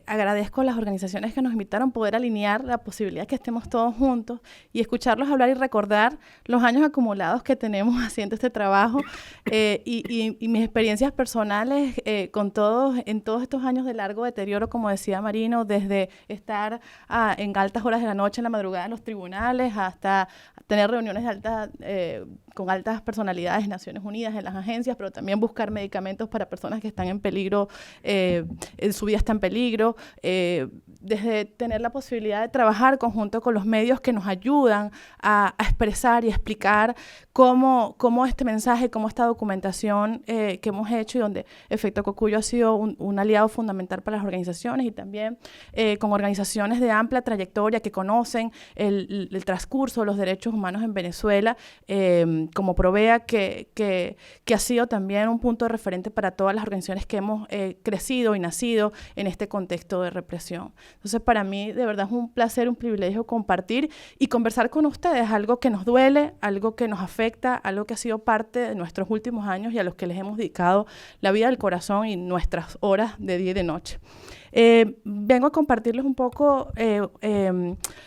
G: agradezco a las organizaciones que nos invitaron a poder alinear la posibilidad de que estemos todos juntos y escucharlos hablar y recordar los años acumulados que tenemos haciendo este trabajo y mis experiencias personales en todos estos años de largo deterioro, como decía Marino, desde estar en altas horas de la noche, en la madrugada en los tribunales, hasta tener reuniones con altas personalidades de Naciones Unidas en las agencias, pero también buscar medicamentos para personas que están en peligro, su vida está en peligro, desde tener la posibilidad de trabajar conjunto con los medios que nos ayudan a expresar y explicar cómo este mensaje, cómo esta documentación que hemos hecho y donde Efecto Cocuyo ha sido un aliado fundamental para las organizaciones y también con organizaciones de amplia trayectoria que conocen el transcurso de los derechos humanos en Venezuela, como Provea, que ha sido también un punto de referente para todas las organizaciones que hemos crecido y nacido en este contexto de represión. Entonces, para mí, de verdad, es un placer, un privilegio compartir y conversar con ustedes algo que nos duele, algo que nos afecta, algo que ha sido parte de nuestros últimos años y a los que les hemos dedicado la vida del corazón y nuestras horas de día y de noche. Vengo a compartirles un poco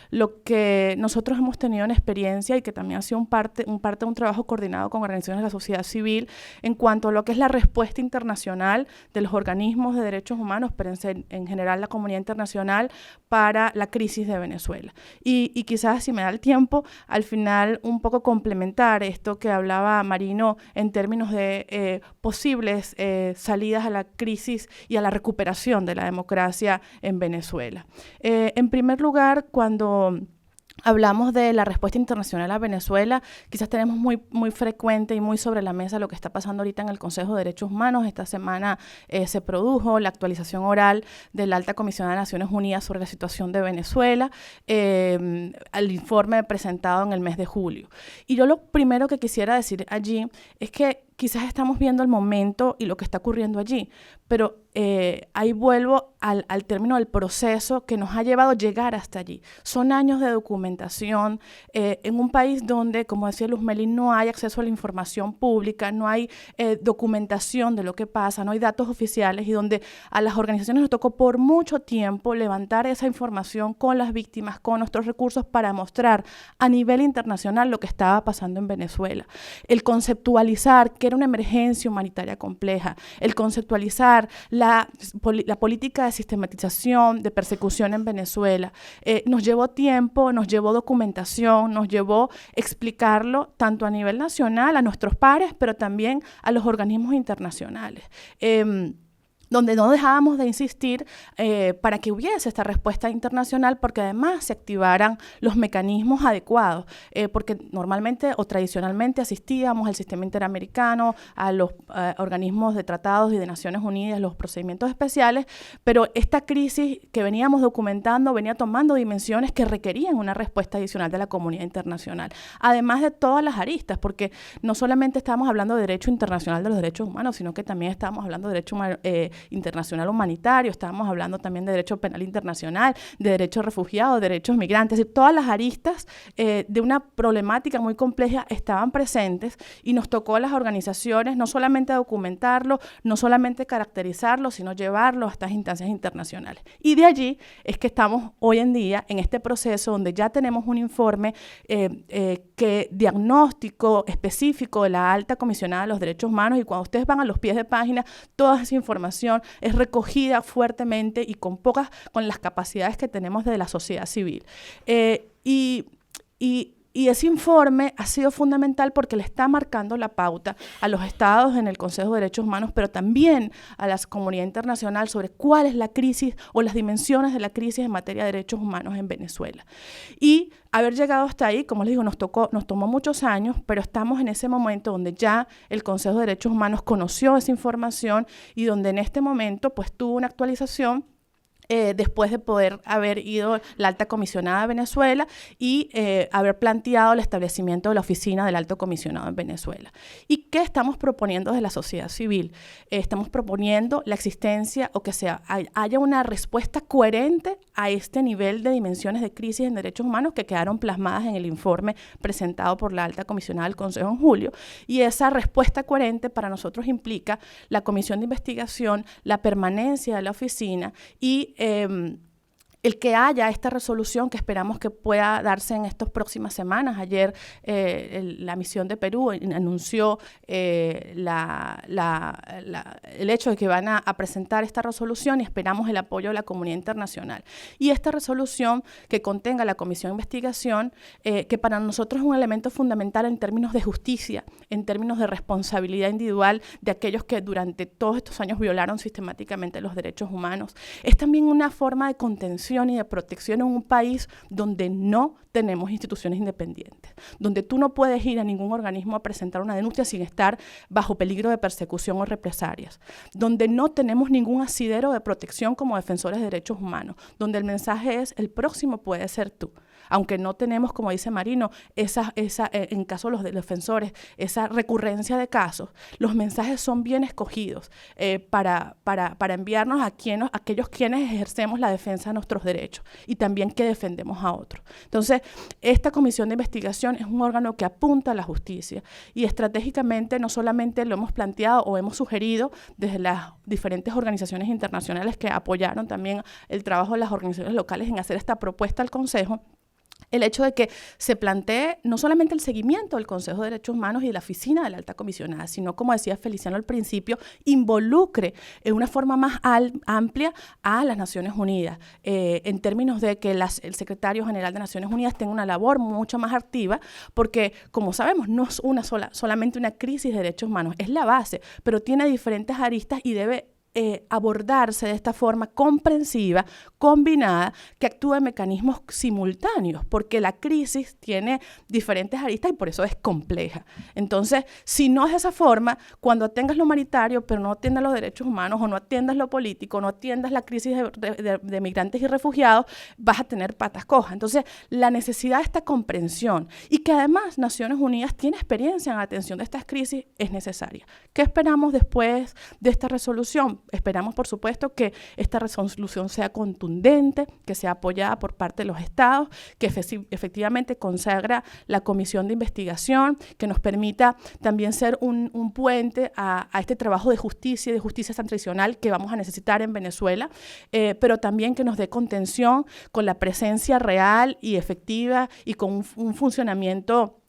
G: lo que nosotros hemos tenido en experiencia y que también ha sido un parte de un trabajo coordinado con organizaciones de la sociedad civil en cuanto a lo que es la respuesta internacional de los organismos de derechos humanos, pero en general la comunidad internacional para la crisis de Venezuela. Y quizás, si me da el tiempo, al final un poco complementar esto que hablaba Marino en términos de posibles salidas a la crisis y a la recuperación de la democracia en Venezuela. En primer lugar, cuando hablamos de la respuesta internacional a Venezuela, quizás tenemos muy frecuente y muy sobre la mesa lo que está pasando ahorita en el Consejo de Derechos Humanos. Esta semana se produjo la actualización oral de la Alta Comisionada de Naciones Unidas sobre la situación de Venezuela, al informe presentado en el mes de julio. Y yo lo primero que quisiera decir allí es que quizás estamos viendo el momento y lo que está ocurriendo allí, pero ahí vuelvo al término del proceso que nos ha llevado a llegar hasta allí. Son años de documentación en un país donde, como decía Luz Meli, no hay acceso a la información pública, no hay documentación de lo que pasa, no hay datos oficiales, y donde a las organizaciones nos tocó por mucho tiempo levantar esa información con las víctimas, con nuestros recursos, para mostrar a nivel internacional lo que estaba pasando en Venezuela. El conceptualizar que era una emergencia humanitaria compleja, el conceptualizar la política de sistematización, de persecución en Venezuela. Nos llevó tiempo, nos llevó documentación, nos llevó explicarlo tanto a nivel nacional, a nuestros pares, pero también a los organismos internacionales. Donde no dejábamos de insistir para que hubiese esta respuesta internacional, porque además se activaran los mecanismos adecuados, porque normalmente o tradicionalmente asistíamos al sistema interamericano, a los organismos de tratados y de Naciones Unidas, los procedimientos especiales, pero esta crisis que veníamos documentando venía tomando dimensiones que requerían una respuesta adicional de la comunidad internacional, además de todas las aristas, porque no solamente estábamos hablando de derecho internacional de los derechos humanos, sino que también estábamos hablando de derecho internacional humanitario, estábamos hablando también de derecho penal internacional, de derechos refugiados, de derechos migrantes, y todas las aristas de una problemática muy compleja estaban presentes, y nos tocó a las organizaciones no solamente documentarlo, no solamente caracterizarlo, sino llevarlo a estas instancias internacionales. Y de allí es que estamos hoy en día en este proceso donde ya tenemos un informe diagnóstico específico de la Alta Comisionada de los Derechos Humanos, y cuando ustedes van a los pies de página, toda esa información es recogida fuertemente y con las capacidades que tenemos de la sociedad civil. Y ese informe ha sido fundamental porque le está marcando la pauta a los estados en el Consejo de Derechos Humanos, pero también a la comunidad internacional sobre cuál es la crisis o las dimensiones de la crisis en materia de derechos humanos en Venezuela. Y haber llegado hasta ahí, como les digo, nos tomó muchos años, pero estamos en ese momento donde ya el Consejo de Derechos Humanos conoció esa información y donde en este momento pues tuvo una actualización después de poder haber ido la Alta Comisionada de Venezuela y haber planteado el establecimiento de la oficina del Alto Comisionado en Venezuela. ¿Y qué estamos proponiendo desde la sociedad civil? Estamos proponiendo la existencia o que haya una respuesta coherente a este nivel de dimensiones de crisis en derechos humanos que quedaron plasmadas en el informe presentado por la Alta Comisionada del Consejo en julio. Y esa respuesta coherente para nosotros implica la comisión de investigación, la permanencia de la oficina y el que haya esta resolución que esperamos que pueda darse en estas próximas semanas. Ayer la misión de Perú anunció el hecho de que van a presentar esta resolución y esperamos el apoyo de la comunidad internacional. Y esta resolución que contenga la comisión de investigación, que para nosotros es un elemento fundamental en términos de justicia, en términos de responsabilidad individual de aquellos que durante todos estos años violaron sistemáticamente los derechos humanos, es también una forma de contención y de protección en un país donde no tenemos instituciones independientes, donde tú no puedes ir a ningún organismo a presentar una denuncia sin estar bajo peligro de persecución o represalias, donde no tenemos ningún asidero de protección como defensores de derechos humanos, donde el mensaje es: el próximo puede ser tú. Aunque no tenemos, como dice Marino, en caso de los defensores, esa recurrencia de casos, los mensajes son bien escogidos para enviarnos a aquellos quienes ejercemos la defensa de nuestros derechos y también que defendemos a otros. Entonces, esta comisión de investigación es un órgano que apunta a la justicia y estratégicamente no solamente lo hemos planteado o hemos sugerido desde las diferentes organizaciones internacionales que apoyaron también el trabajo de las organizaciones locales en hacer esta propuesta al Consejo, el hecho de que se plantee no solamente el seguimiento del Consejo de Derechos Humanos y de la oficina de la Alta Comisionada, sino, como decía Feliciano al principio, involucre en una forma más amplia a las Naciones Unidas, en términos de que el secretario general de Naciones Unidas tenga una labor mucho más activa, porque, como sabemos, no es solamente una crisis de derechos humanos, es la base, pero tiene diferentes aristas y debe abordarse de esta forma comprensiva, combinada, que actúa en mecanismos simultáneos, porque la crisis tiene diferentes aristas y por eso es compleja. Entonces, si no es de esa forma, cuando atiendas lo humanitario, pero no atiendas los derechos humanos, o no atiendas lo político, no atiendas la crisis de migrantes y refugiados, vas a tener patas cojas. Entonces, la necesidad de esta comprensión y que además Naciones Unidas tiene experiencia en la atención de estas crisis es necesaria. ¿Qué esperamos después de esta resolución? esperamos, por supuesto, que esta resolución sea contundente, que sea apoyada por parte de los estados, que efectivamente consagra la comisión de investigación, que nos permita también ser un puente a este trabajo de justicia transicional que vamos a necesitar en Venezuela, pero también que nos dé contención con la presencia real y efectiva y con un funcionamiento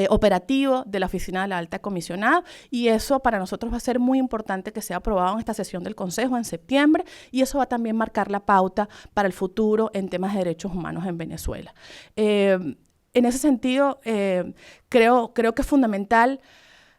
G: operativo de la Oficina de la Alta Comisionada, y eso para nosotros va a ser muy importante que sea aprobado en esta sesión del Consejo en septiembre, y eso va a también marcar la pauta para el futuro en temas de derechos humanos en Venezuela. En ese sentido, creo que es fundamental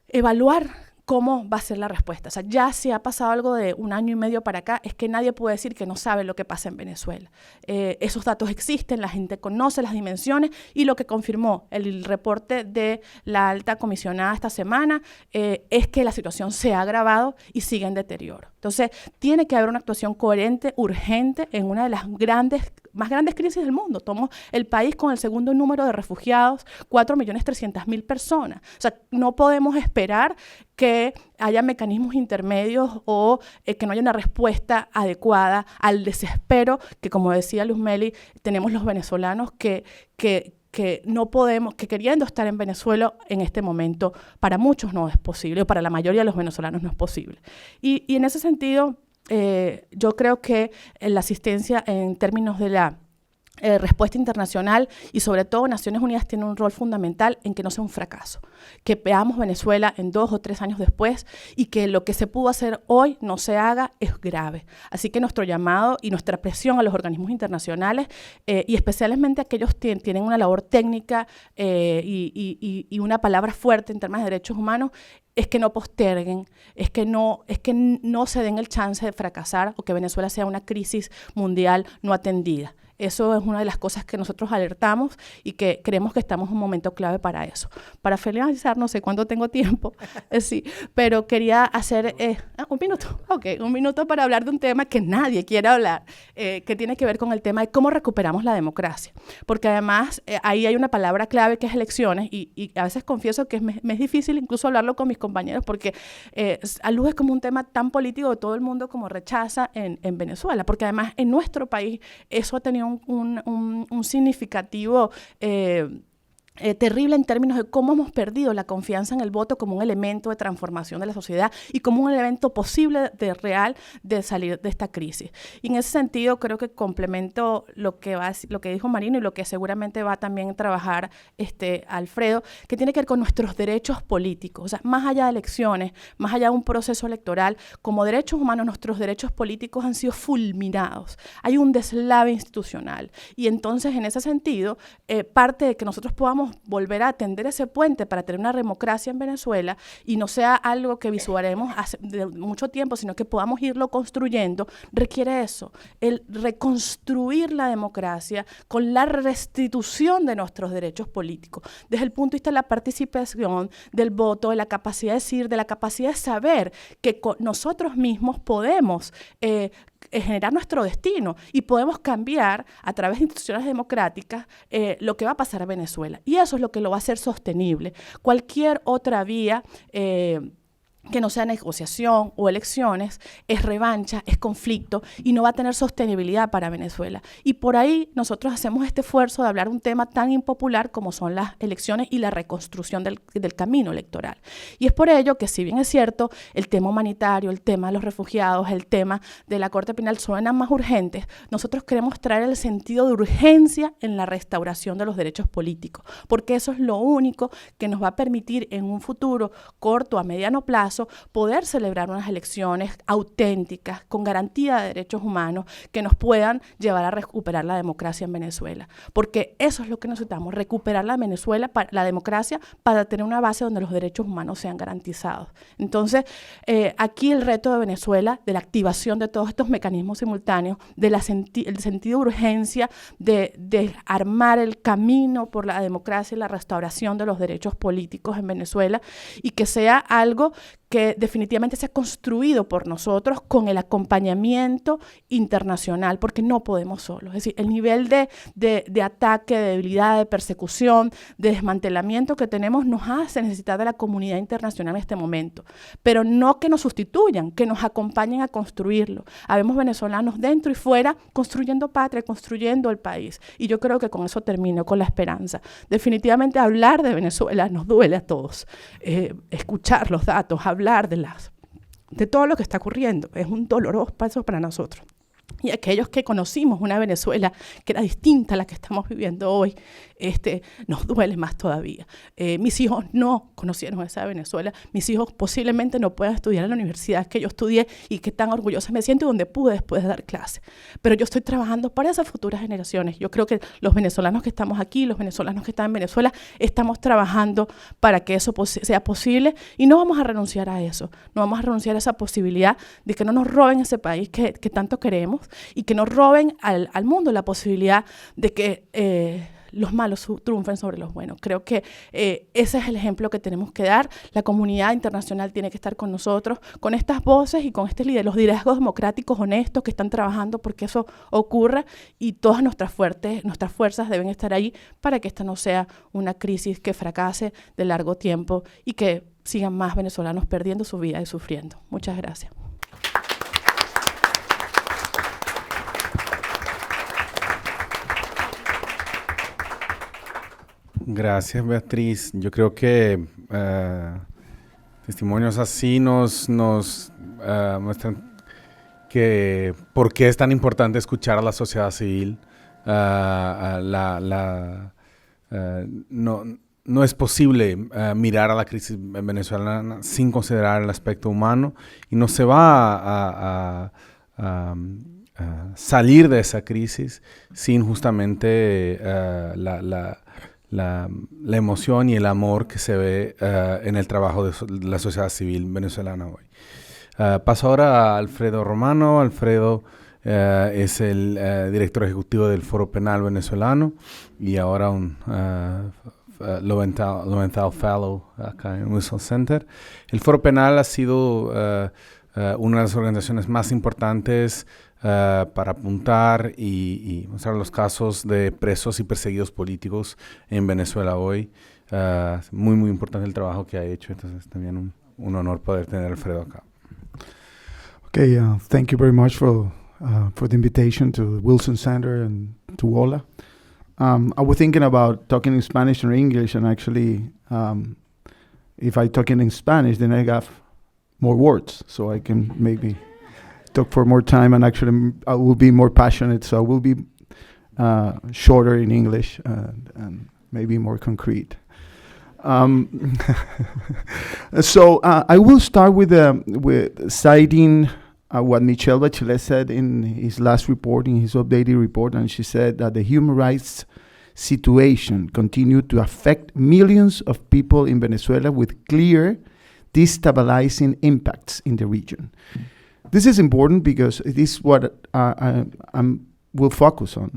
G: evaluar cómo va a ser la respuesta. O sea, ya si ha pasado algo de 1 año y medio para acá, es que nadie puede decir que no sabe lo que pasa en Venezuela. Esos datos existen, la gente conoce las dimensiones, y lo que confirmó el reporte de la Alta Comisionada esta semana es que la situación se ha agravado y sigue en deterioro. Entonces, tiene que haber una actuación coherente, urgente, en una de las más grandes crisis del mundo. Somos el país con el segundo número de refugiados, 4.300.000 personas. O sea, no podemos esperar que haya mecanismos intermedios o que no haya una respuesta adecuada al desespero que, como decía Luz Meli, tenemos los venezolanos que no podemos, que queriendo estar en Venezuela en este momento, para muchos no es posible, o para la mayoría de los venezolanos no es posible. Y en ese sentido, yo creo que la asistencia en términos de la respuesta internacional y sobre todo Naciones Unidas tiene un rol fundamental en que no sea un fracaso, que veamos Venezuela en 2 o 3 años después y que lo que se pudo hacer hoy no se haga es grave. Así que nuestro llamado y nuestra presión a los organismos internacionales y especialmente a aquellos que tienen una labor técnica y una palabra fuerte en temas de derechos humanos es que no posterguen, es que no se den el chance de fracasar o que Venezuela sea una crisis mundial no atendida. Eso es una de las cosas que nosotros alertamos y que creemos que estamos en un momento clave para eso. Para finalizar, no sé cuánto tengo tiempo, sí, pero quería hacer un minuto para hablar de un tema que nadie quiere hablar, que tiene que ver con el tema de cómo recuperamos la democracia. Porque además ahí hay una palabra clave que es elecciones y a veces confieso que me es difícil incluso hablarlo con mis compañeros porque a luz es como un tema tan político que todo el mundo como rechaza en Venezuela, porque además en nuestro país eso ha tenido un significativo terrible en términos de cómo hemos perdido la confianza en el voto como un elemento de transformación de la sociedad y como un elemento posible real de salir de esta crisis. Y en ese sentido creo que complemento lo que dijo Marino y lo que seguramente va también a trabajar Alfredo, que tiene que ver con nuestros derechos políticos. O sea, más allá de elecciones, más allá de un proceso electoral, como derechos humanos, nuestros derechos políticos han sido fulminados. Hay un deslave institucional. Y entonces, en ese sentido, parte de que nosotros podamos volver a atender ese puente para tener una democracia en Venezuela y no sea algo que visualizaremos hace de mucho tiempo, sino que podamos irlo construyendo, requiere eso, el reconstruir la democracia con la restitución de nuestros derechos políticos, desde el punto de vista de la participación, del voto, de la capacidad de decir, de la capacidad de saber que nosotros mismos podemos generar nuestro destino y podemos cambiar a través de instituciones democráticas lo que va a pasar en Venezuela. Y eso es lo que lo va a hacer sostenible. Cualquier otra vía que no sea negociación o elecciones, es revancha, es conflicto y no va a tener sostenibilidad para Venezuela. Y por ahí nosotros hacemos este esfuerzo de hablar de un tema tan impopular como son las elecciones y la reconstrucción del camino electoral. Y es por ello que, si bien es cierto, el tema humanitario, el tema de los refugiados, el tema de la Corte Penal suenan más urgentes, nosotros queremos traer el sentido de urgencia en la restauración de los derechos políticos, porque eso es lo único que nos va a permitir en un futuro corto a mediano plazo poder celebrar unas elecciones auténticas, con garantía de derechos humanos, que nos puedan llevar a recuperar la democracia en Venezuela. Porque eso es lo que necesitamos, recuperar la democracia para tener una base donde los derechos humanos sean garantizados. Entonces, aquí el reto de Venezuela, de la activación de todos estos mecanismos simultáneos, el sentido de urgencia de armar el camino por la democracia y la restauración de los derechos políticos en Venezuela, y que sea algo que definitivamente se ha construido por nosotros con el acompañamiento internacional, porque no podemos solos. Es decir, el nivel de ataque, de debilidad, de persecución, de desmantelamiento que tenemos nos hace necesitar de la comunidad internacional en este momento, pero no que nos sustituyan, que nos acompañen a construirlo. Habemos venezolanos dentro y fuera construyendo patria, construyendo el país, y yo creo que con eso termino, con la esperanza. Definitivamente hablar de Venezuela nos duele a todos, escuchar los datos, hablar de todo lo que está ocurriendo, es un doloroso paso para nosotros. Y aquellos que conocimos una Venezuela que era distinta a la que estamos viviendo hoy, nos duele más todavía. Mis hijos no conocieron esa Venezuela. Mis hijos posiblemente no puedan estudiar en la universidad que yo estudié y que tan orgullosa me siento y donde pude después de dar clase. Pero yo estoy trabajando para esas futuras generaciones. Yo creo que los venezolanos que estamos aquí, los venezolanos que están en Venezuela, estamos trabajando para que eso sea posible y no vamos a renunciar a eso. No vamos a renunciar a esa posibilidad de que no nos roben ese país que tanto queremos y que no roben al mundo la posibilidad de que los malos triunfen sobre los buenos. Creo que ese es el ejemplo que tenemos que dar. La comunidad internacional tiene que estar con nosotros, con estas voces y con los liderazgos democráticos honestos que están trabajando porque eso ocurra, y todas nuestras fuerzas deben estar ahí para que esta no sea una crisis que fracase de largo tiempo y que sigan más venezolanos perdiendo su vida y sufriendo. Muchas gracias.
C: Gracias, Beatriz. Yo creo que testimonios así nos muestran que por qué es tan importante escuchar a la sociedad civil. No es posible mirar a la crisis venezolana sin considerar el aspecto humano, y no se va a salir de esa crisis sin justamente la emoción y el amor que se ve en el trabajo de la sociedad civil venezolana hoy. Paso ahora a Alfredo Romano. Alfredo es el director ejecutivo del Foro Penal Venezolano y ahora un Lowenthal Fellow acá en Wilson Center. El Foro Penal ha sido una de las organizaciones más importantes para apuntar y mostrar los casos de presos y perseguidos políticos en Venezuela hoy. Muy, muy importante el trabajo que ha hecho, entonces también un honor poder tener a Alfredo acá.
H: Okay, thank you very much for the invitation to the Wilson Center and to WOLA. I was thinking about talking in Spanish or English, and actually, if I talk in Spanish, then I have more words, so I can maybe talk for more time, and actually I will be more passionate, so I will be shorter in English and maybe more concrete. So I will start with citing what Michelle Bachelet said in his last report, in his updated report, and she said that the human rights situation continued to affect millions of people in Venezuela with clear destabilizing impacts in the region. This is important because it is what I will focus on.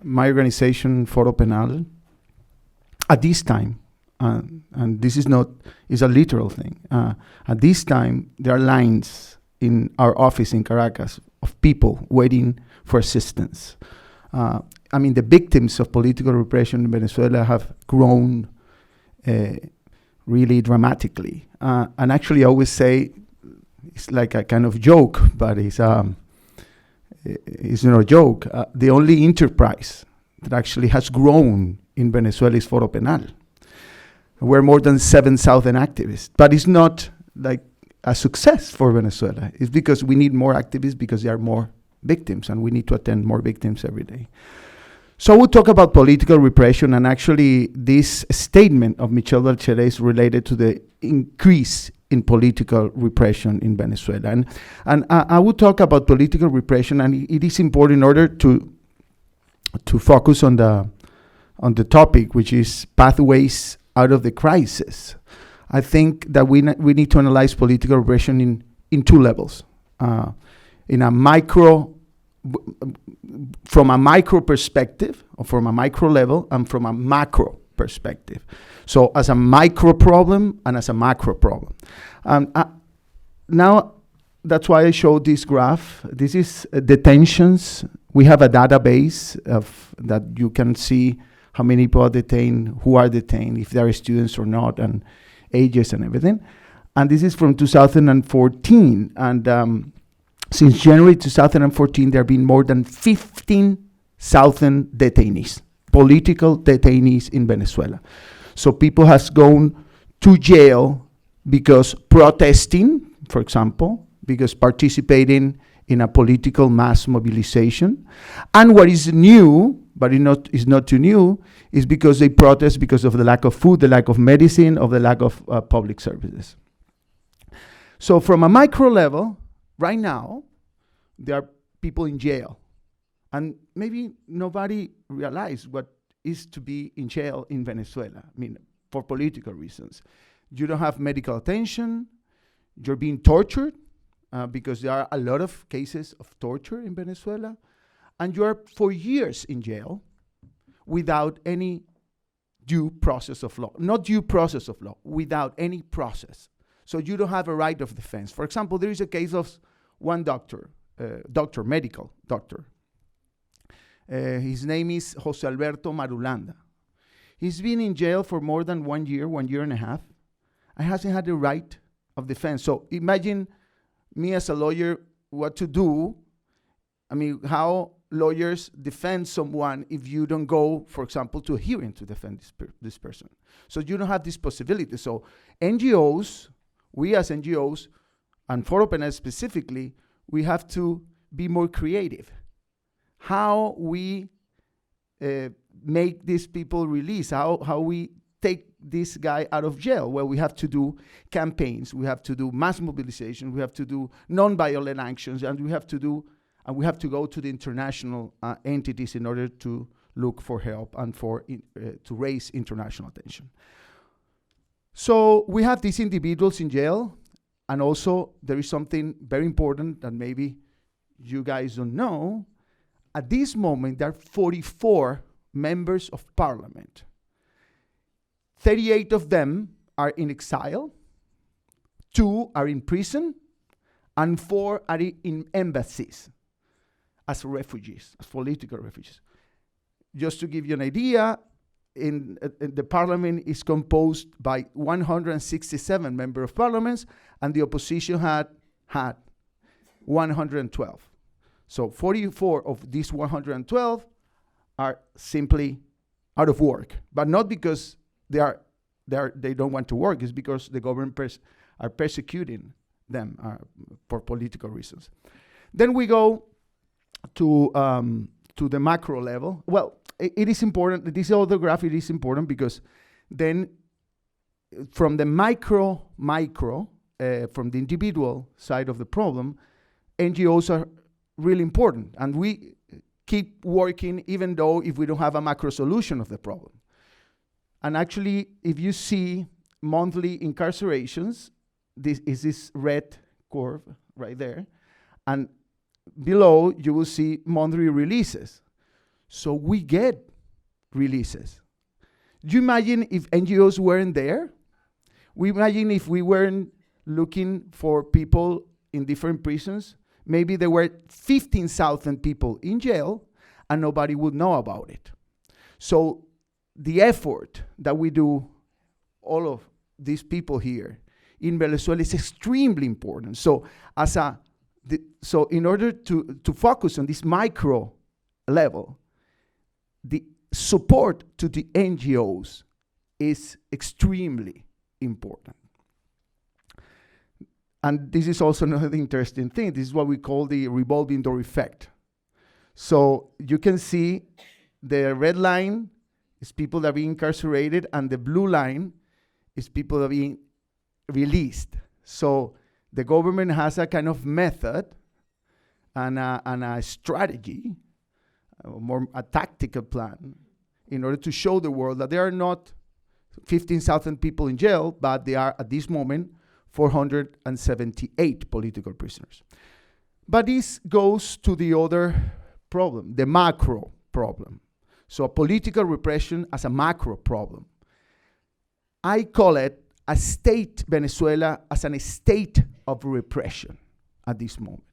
H: My organization, Foro Penal, at this time, and this is a literal thing, at this time there are lines in our office in Caracas of people waiting for assistance. I mean, the victims of political repression in Venezuela have grown really dramatically. And actually, I always say, it's like a kind of joke, but it's not a joke. The only enterprise that actually has grown in Venezuela is Foro Penal. We're more than 7,000 activists, but it's not like a success for Venezuela. It's because we need more activists because there are more victims, and we need to attend more victims every day. So we'll talk about political repression, and actually this statement of Michelle Bachelet is related to the increase in political repression in Venezuela. And I will talk about political repression, and it is important in order to focus on the topic, which is pathways out of the crisis. I think that we need to analyze political repression in two levels. In a from a micro perspective, or from a micro level, and from a macro perspective. So as a micro problem and as a macro problem. Now, that's why I showed this graph. This is detentions. We have a database of that you can see how many people are detained, who are detained, if they are students or not, and ages and everything. And this is from 2014. And since January 2014, there have been more than 15,000 detainees, political detainees in Venezuela. So people has gone to jail because protesting, for example, because participating in a political mass mobilization. And what is new, but is not too new, is because they protest because of the lack of food, the lack of medicine, of the lack of public services. So from a micro level, right now, there are people in jail. And maybe nobody realized what is to be in jail in Venezuela. I mean, for political reasons. You don't have medical attention, you're being tortured, because there are a lot of cases of torture in Venezuela, and you are for years in jail without any due process of law. Not due process of law, without any process. So you don't have a right of defense. For example, there is a case of one doctor, medical doctor. His name is Jose Alberto Marulanda. He's been in jail for more than 1 year and a half, and hasn't had the right of defense. So imagine me as a lawyer, what to do. I mean, how lawyers defend someone if you don't go, for example, to a hearing to defend this person. So you don't have this possibility. So NGOs, we as NGOs, and Foro Penal specifically, we have to be more creative. How we make these people release, how we take this guy out of jail. Well, we have to do campaigns, we have to do mass mobilization, we have to do non-violent actions, and we have to go to the international entities in order to look for help and to raise international attention. So we have these individuals in jail, and also there is something very important that maybe you guys don't know. At this moment, there are 44 members of parliament. 38 of them are in exile, 2 are in prison, and 4 are in embassies as refugees, as political refugees. Just to give you an idea, in the parliament is composed by 167 members of parliament, and the opposition had 112. So 44 of these 112 are simply out of work, but not because they don't want to work. It's because the government are persecuting them for political reasons. Then we go to the macro level. Well, it is important. This other graph, it is important because then from the micro, from the individual side of the problem, NGOs are really important, and we keep working even though if we don't have a macro solution of the problem. And actually, if you see monthly incarcerations, this is this red curve right there, and below you will see monthly releases. So we get releases. Do you imagine if NGOs weren't there? We imagine if we weren't looking for people in different prisons, maybe there were 15,000 people in jail and nobody would know about it. So the effort that we do, all of these people here in Venezuela, is extremely important. So so in order to focus on this micro level, the support to the NGOs is extremely important. And this is also another interesting thing. This is what we call the revolving door effect. So you can see the red line is people that are being incarcerated, and the blue line is people that are being released. So the government has a kind of method and a strategy, a tactical plan, in order to show the world that there are not 15,000 people in jail, but there are, at this moment, 478 political prisoners. But this goes to the other problem, the macro problem. So political repression as a macro problem. I call it a state Venezuela as a state of repression at this moment.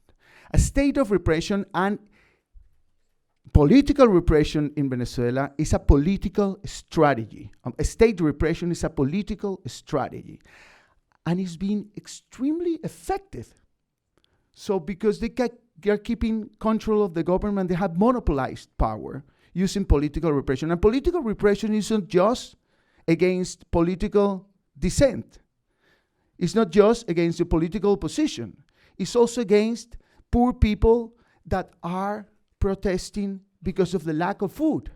H: A state of repression and political repression in Venezuela is a political strategy. A state repression is a political strategy. And it's been extremely effective. So because they are keeping control of the government, they have monopolized power using political repression. And political repression isn't just against political dissent. It's not just against the political opposition. It's also against poor people that are protesting because of the lack of food.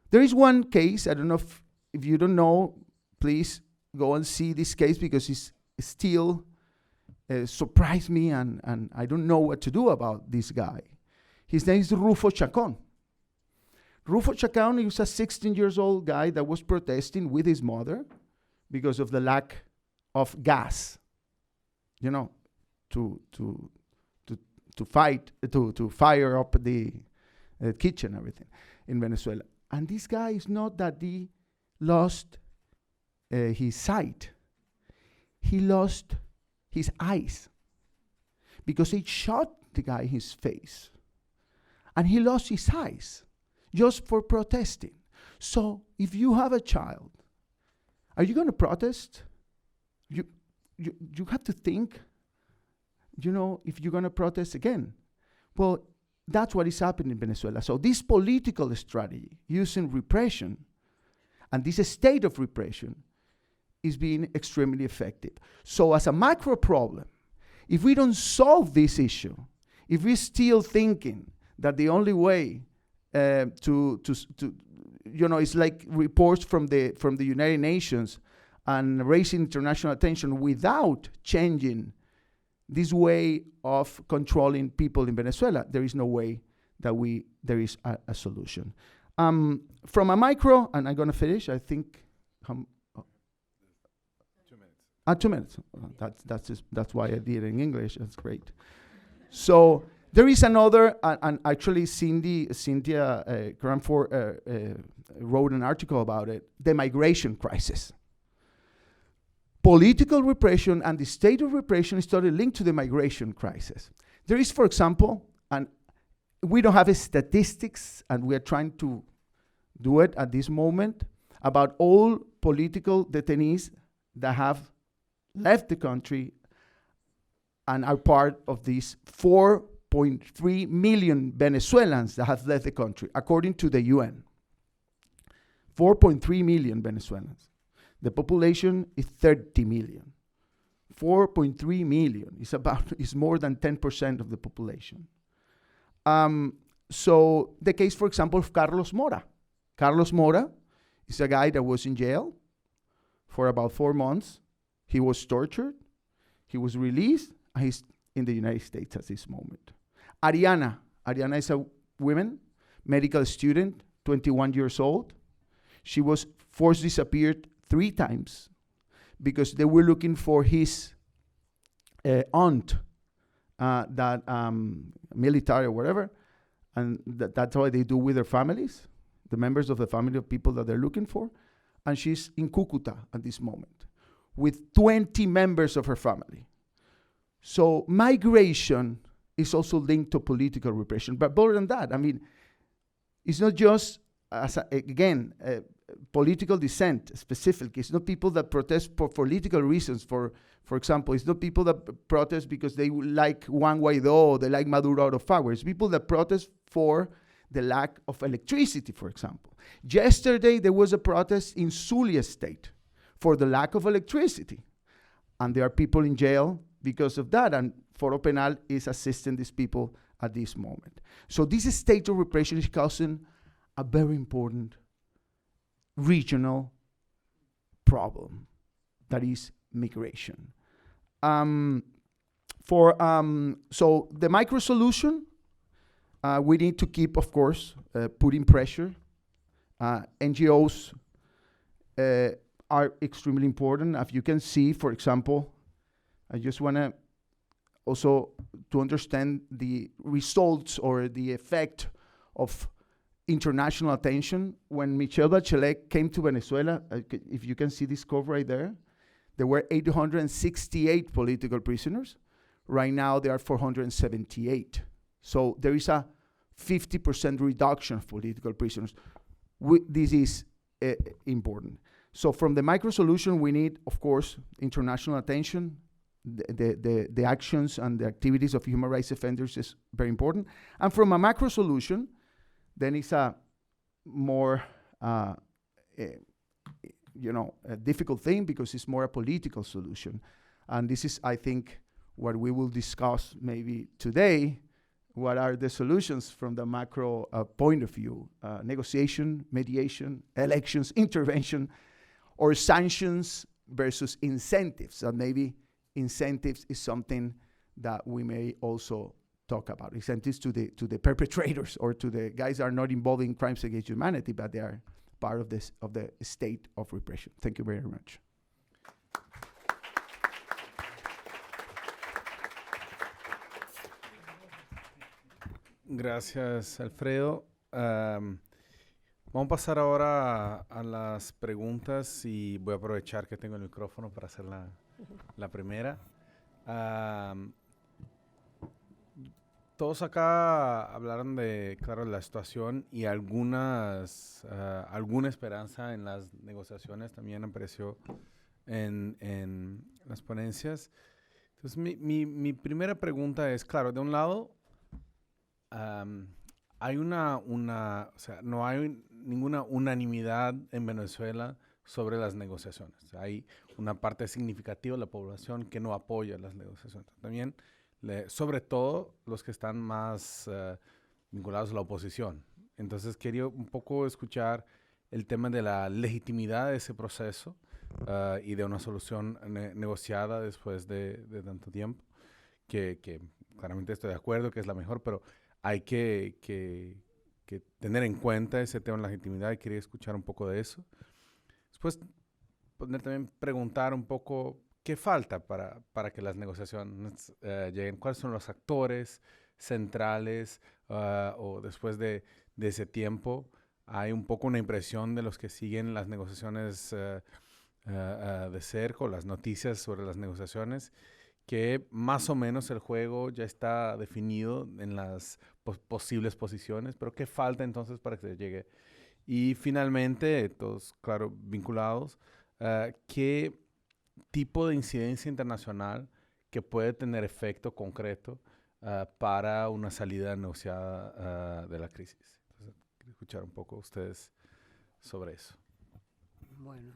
H: There is one case, I don't know if you don't know, please go and see this case because it's still surprised me and I don't know what to do about this guy. His name is Rufo Chacon. Rufo Chacon, he was a 16-year-old guy that was protesting with his mother because of the lack of gas, to fire up the kitchen, everything in Venezuela. And this guy is not that he lost his sight. He lost his eyes because they shot the guy in his face. And he lost his eyes just for protesting. So if you have a child, are you going to protest? You have to think, if you're going to protest again. Well, that's what is happening in Venezuela. So this political strategy using repression and this state of repression is being extremely effective. So as a macro problem, if we don't solve this issue, if we're still thinking that the only way it's like reports from the United Nations and raising international attention without changing this way of controlling people in Venezuela, there is no way that there is a solution. From a micro, and I'm going to finish, I think. 2 minutes. 2 minutes. That's why I did it in English. That's great. So there is another, and actually Cynthia Cranford wrote an article about it, the migration crisis. Political repression and the state of repression is totally linked to the migration crisis. There is, for example, and we don't have statistics, and we are trying to do it at this moment, about all political detainees that have left the country and are part of these 4.3 million Venezuelans that have left the country, according to the UN. 4.3 million Venezuelans. The population is 30 million. 4.3 million is more than 10% of the population. So the case, for example, of Carlos Mora. Carlos Mora is a guy that was in jail for about 4 months. He was tortured. He was released. And he's in the United States at this moment. Ariana is a woman, medical student, 21 years old. She was forced disappeared 3 times because they were looking for his aunt, military or whatever, and that's what they do with their families, the members of the family of people that they're looking for. And she's in Cucuta at this moment with 20 members of her family. So migration is also linked to political repression. But more than that, I mean, it's not just, political dissent specifically. It's not people that protest for political reasons. For example, it's not people that protest because they like Juan Guaidó or they like Maduro out of power. It's people that protest for the lack of electricity, for example. Yesterday, there was a protest in Zulia state for the lack of electricity. And there are people in jail because of that. And Foro Penal is assisting these people at this moment. So this state of repression is causing a very important regional problem, that is migration. So the micro solution, we need to keep, of course, putting pressure. NGOs are extremely important. As you can see, for example, I just want to also to understand the results or the effect of international attention. When Michelle Bachelet came to Venezuela, if you can see this curve right there were 868 political prisoners. Right now, there are 478. So there is a 50% reduction of political prisoners. This is important. So from the micro solution, we need, of course, international attention. The actions and the activities of human rights defenders is very important. And from a macro solution, then it's a more, a difficult thing because it's more a political solution. And this is, I think, what we will discuss maybe today. What are the solutions from the macro point of view? Negotiation, mediation, elections, intervention, or sanctions versus incentives. And maybe incentives is something that we may also talk about. Incentives to the perpetrators or to the guys that are not involved in crimes against humanity, but they are part of the state of repression. Thank you very much.
C: Gracias, Alfredo. Vamos a pasar ahora a las preguntas y voy a aprovechar que tengo el micrófono para hacer la primera. Todos acá hablaron de, claro, la situación y alguna esperanza en las negociaciones también apareció en las ponencias. Entonces, mi primera pregunta es, claro, de un lado, hay o sea, no hay ninguna unanimidad en Venezuela sobre las negociaciones. Hay una parte significativa de la población que no apoya las negociaciones. También, sobre todo, los que están más vinculados a la oposición. Entonces, quería un poco escuchar el tema de la legitimidad de ese proceso y de una solución negociada después de tanto tiempo, que claramente estoy de acuerdo que es la mejor, pero hay que tener en cuenta ese tema de la legitimidad y quería escuchar un poco de eso. Después, también preguntar un poco qué falta para que las negociaciones lleguen, cuáles son los actores centrales o después de ese tiempo. Hay un poco una impresión de los que siguen las negociaciones de cerca, o las noticias sobre las negociaciones, que más o menos el juego ya está definido en las posibles posiciones, pero ¿qué falta entonces para que se llegue? Y finalmente, todos, claro, vinculados, ¿qué tipo de incidencia internacional que puede tener efecto concreto para una salida negociada de la crisis? Entonces, quiero escuchar un poco ustedes sobre eso.
F: Bueno,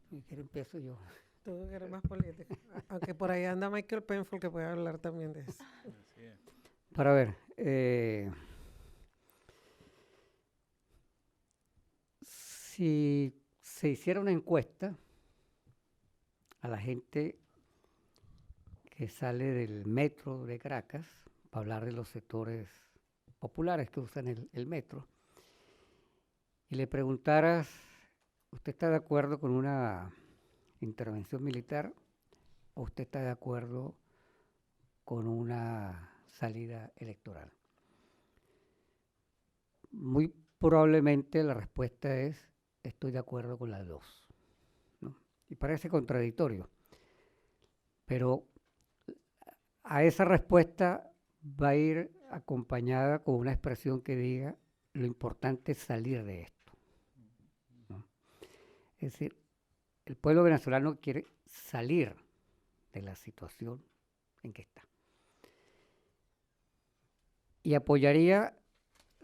F: si quiero empiezo yo.
E: Tú que eres más político. Aunque por ahí anda Michael Penfold que puede hablar también de eso.
F: Para ver, si se hiciera una encuesta a la gente que sale del metro de Caracas, para hablar de los sectores populares que usan el metro, y le preguntaras, ¿usted está de acuerdo con una intervención militar o usted está de acuerdo con una salida electoral? Muy probablemente la respuesta es estoy de acuerdo con las dos, ¿no? Y parece contradictorio, pero a esa respuesta va a ir acompañada con una expresión que diga lo importante es salir de esto, ¿no? Es decir, el pueblo venezolano quiere salir de la situación en que está. Y apoyaría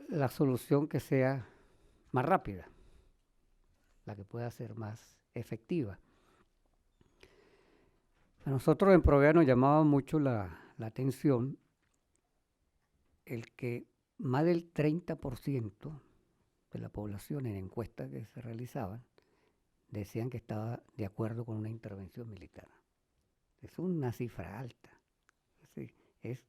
F: la solución que sea más rápida, la que pueda ser más efectiva. A nosotros en Provea nos llamaba mucho la atención el que más del 30% de la población en encuestas que se realizaban decían que estaba de acuerdo con una intervención militar. Es una cifra alta. Es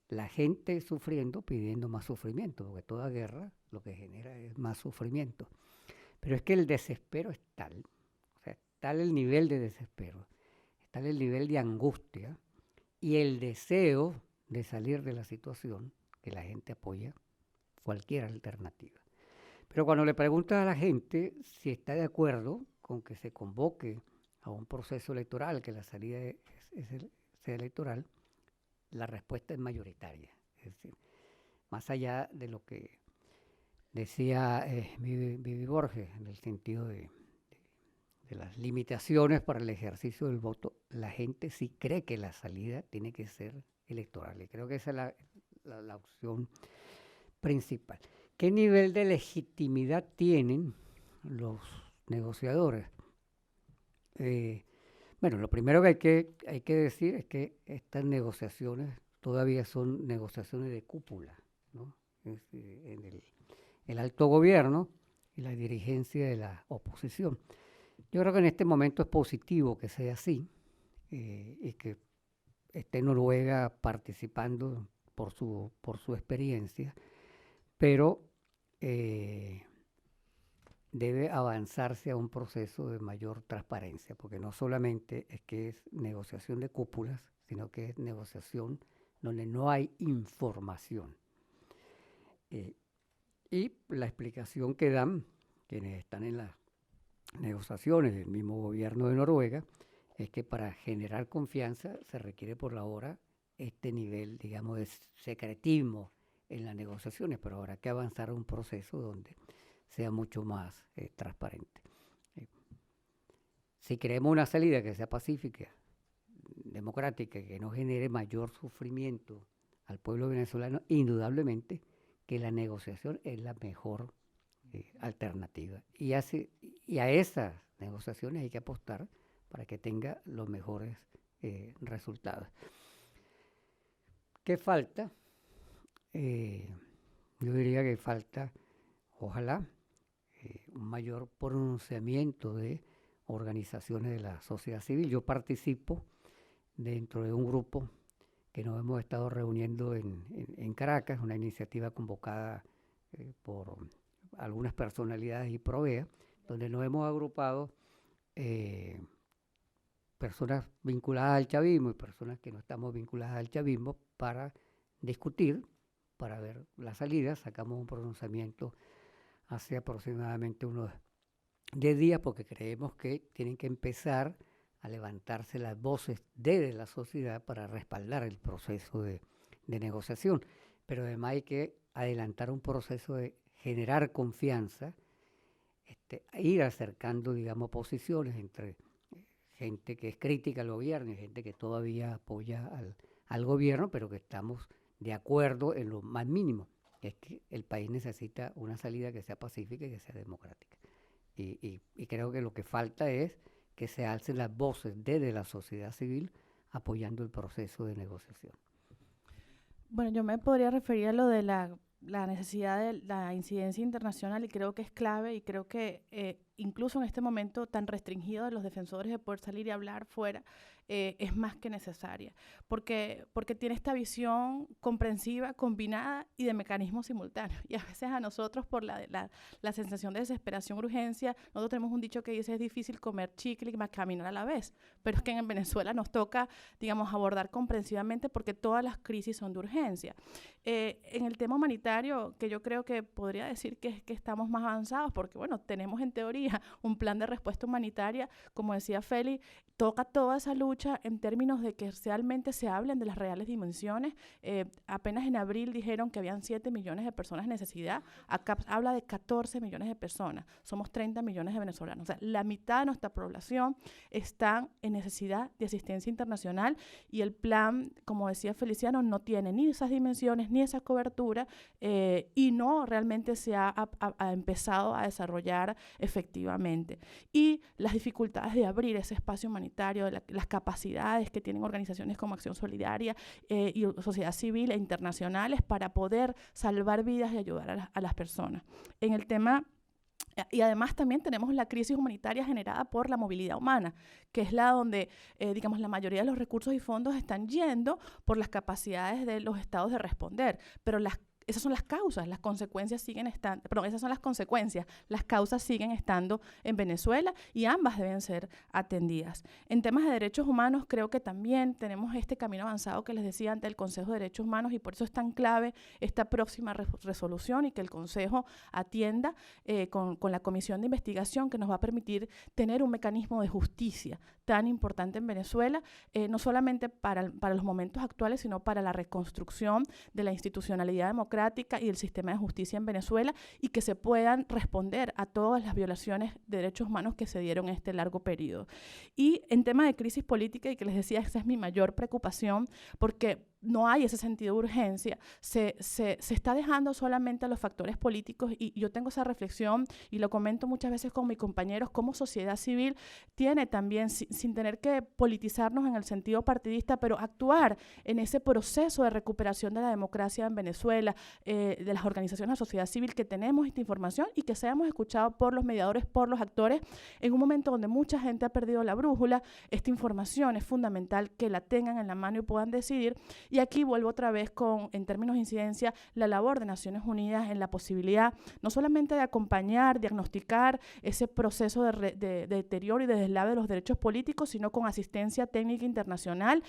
F: la gente sufriendo, pidiendo más sufrimiento, porque toda guerra lo que genera es más sufrimiento. Pero es que el desespero es tal, o sea, tal el nivel de desespero, tal el nivel de angustia y el deseo de salir de la situación que la gente apoya cualquier alternativa. Pero cuando le preguntas a la gente si está de acuerdo con que se convoque a un proceso electoral, que la salida sea electoral, la respuesta es mayoritaria. Es decir, más allá de lo que decía Vivi Borges, en el sentido de las limitaciones para el ejercicio del voto, la gente sí cree que la salida tiene que ser electoral. Y creo que esa es la opción principal. ¿Qué nivel de legitimidad tienen los negociadores? Bueno, lo primero que hay que decir es que estas negociaciones todavía son negociaciones de cúpula, ¿no? En el alto gobierno y la dirigencia de la oposición. Yo creo que en este momento es positivo que sea así y que esté Noruega participando por su experiencia, pero debe avanzarse a un proceso de mayor transparencia, porque no solamente es que es negociación de cúpulas, sino que es negociación donde no hay información. Y la explicación que dan quienes están en las negociaciones del mismo gobierno de Noruega es que para generar confianza se requiere por la hora este nivel, digamos, de secretismo en las negociaciones, pero habrá que avanzar a un proceso donde sea mucho más transparente. Si queremos una salida que sea pacífica, democrática, que no genere mayor sufrimiento al pueblo venezolano, indudablemente que la negociación es la mejor alternativa. Y a esas negociaciones hay que apostar para que tenga los mejores resultados. ¿Qué falta? Yo diría que falta, ojalá, un mayor pronunciamiento de organizaciones de la sociedad civil. Yo participo dentro de un grupo que nos hemos estado reuniendo en Caracas, una iniciativa convocada por algunas personalidades y Provea, donde nos hemos agrupado personas vinculadas al chavismo y personas que no estamos vinculadas al chavismo para discutir, para ver la salida. Sacamos un pronunciamiento hace aproximadamente unos 10 días porque creemos que tienen que empezar a levantarse las voces desde la sociedad para respaldar el proceso de negociación. Pero además hay que adelantar un proceso de generar confianza, ir acercando, digamos, posiciones entre gente que es crítica al gobierno y gente que todavía apoya al gobierno, pero que estamos de acuerdo en lo más mínimo, que es que el país necesita una salida que sea pacífica y que sea democrática. Y creo que lo que falta es que se alcen las voces desde la sociedad civil apoyando el proceso de negociación.
G: Bueno, yo me podría referir a lo de la necesidad de la incidencia internacional y creo que es clave y creo que incluso en este momento tan restringido de los defensores de poder salir y hablar fuera, es más que necesaria, porque tiene esta visión comprensiva, combinada y de mecanismos simultáneos. Y a veces a nosotros, por la sensación de desesperación, urgencia, nosotros tenemos un dicho que dice es difícil comer chicle y más caminar a la vez, pero es que en Venezuela nos toca, digamos, abordar comprensivamente porque todas las crisis son de urgencia. En el tema humanitario, que yo creo que podría decir que estamos más avanzados, porque bueno, tenemos en teoría un plan de respuesta humanitaria, como decía Feli, toca toda esa lucha en términos de que realmente se hablen de las reales dimensiones. Apenas en abril dijeron que habían 7 millones de personas en necesidad, acá habla de 14 millones de personas, somos 30 millones de venezolanos, o sea, la mitad de nuestra población están en necesidad de asistencia internacional y el plan, como decía Feliciano, no tiene ni esas dimensiones ni esa cobertura y no realmente se ha empezado a desarrollar efectivamente. Y las dificultades de abrir ese espacio humanitario, las capacidades que tienen organizaciones como Acción Solidaria y sociedad civil e internacionales para poder salvar vidas y ayudar a las personas. En el tema... Y además también tenemos la crisis humanitaria generada por la movilidad humana, que es la donde, digamos, la mayoría de los recursos y fondos están yendo por las capacidades de los estados de responder, pero esas son las causas, las consecuencias siguen estando, perdón, esas son las consecuencias, las causas siguen estando en Venezuela y ambas deben ser atendidas. En temas de derechos humanos, creo que también tenemos este camino avanzado que les decía ante el Consejo de Derechos Humanos y por eso es tan clave esta próxima resolución y que el Consejo atienda con la comisión de investigación que nos va a permitir tener un mecanismo de justicia tan importante en Venezuela, no solamente para los momentos actuales, sino para la reconstrucción de la institucionalidad democrática y el sistema de justicia en Venezuela y que se puedan responder a todas las violaciones de derechos humanos que se dieron en este largo periodo. Y en tema de crisis política, y que les decía, esa es mi mayor preocupación, porque no hay ese sentido de urgencia, se está dejando solamente a los factores políticos y yo tengo esa reflexión y lo comento muchas veces con mis compañeros, como sociedad civil tiene también, sin tener que politizarnos en el sentido partidista, pero actuar en ese proceso de recuperación de la democracia en Venezuela, de las organizaciones de la sociedad civil que tenemos esta información y que seamos escuchados por los mediadores, por los actores, en un momento donde mucha gente ha perdido la brújula. Esta información es fundamental que la tengan en la mano y puedan decidir. Y aquí vuelvo otra vez con, en términos de incidencia, la labor de Naciones Unidas en la posibilidad no solamente de acompañar, diagnosticar ese proceso de deterioro y de deslave de los derechos políticos, sino con asistencia técnica internacional,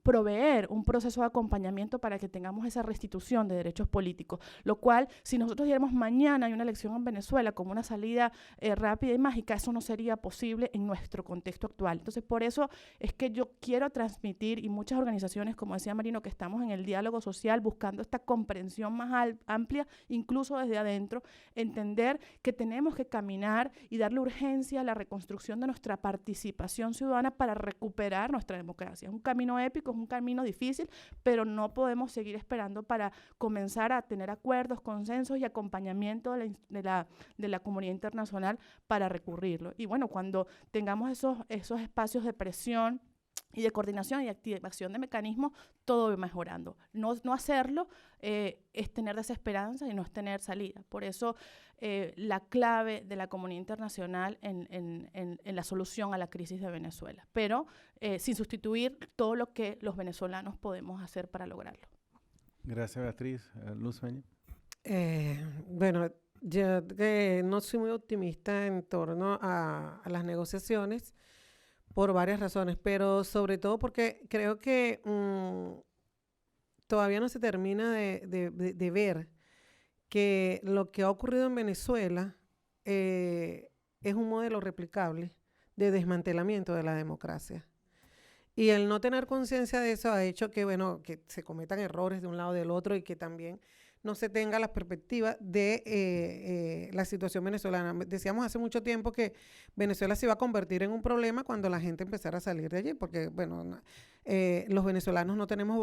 G: proveer un proceso de acompañamiento para que tengamos esa restitución de derechos políticos, lo cual, si nosotros diéramos mañana hay una elección en Venezuela como una salida rápida y mágica, eso no sería posible en nuestro contexto actual. Entonces, por eso es que yo quiero transmitir, y muchas organizaciones, como decía Marino, que estamos en el diálogo social buscando esta comprensión más amplia, incluso desde adentro, entender que tenemos que caminar y darle urgencia a la reconstrucción de nuestra participación ciudadana para recuperar nuestra democracia. Es un camino épico, es un camino difícil, pero no podemos seguir esperando para comenzar a tener acuerdos, consensos y acompañamiento de la comunidad internacional para recurrirlo. Y bueno, cuando tengamos esos espacios de presión y de coordinación y activación de mecanismos, todo va mejorando. No hacerlo es tener desesperanza y no es tener salida. Por eso la clave de la comunidad internacional en la solución a la crisis de Venezuela, pero sin sustituir todo lo que los venezolanos podemos hacer para lograrlo.
C: Gracias, Beatriz. Luz Meña.
E: Bueno, yo no soy muy optimista en torno a las negociaciones, por varias razones, pero sobre todo porque creo que todavía no se termina de ver que lo que ha ocurrido en Venezuela es un modelo replicable de desmantelamiento de la democracia. Y el no tener conciencia de eso ha hecho que, bueno, que se cometan errores de un lado o del otro y que también no se tenga la perspectiva de la situación venezolana. Decíamos hace mucho tiempo que Venezuela se iba a convertir en un problema cuando la gente empezara a salir de allí, porque, bueno, los venezolanos no teníamos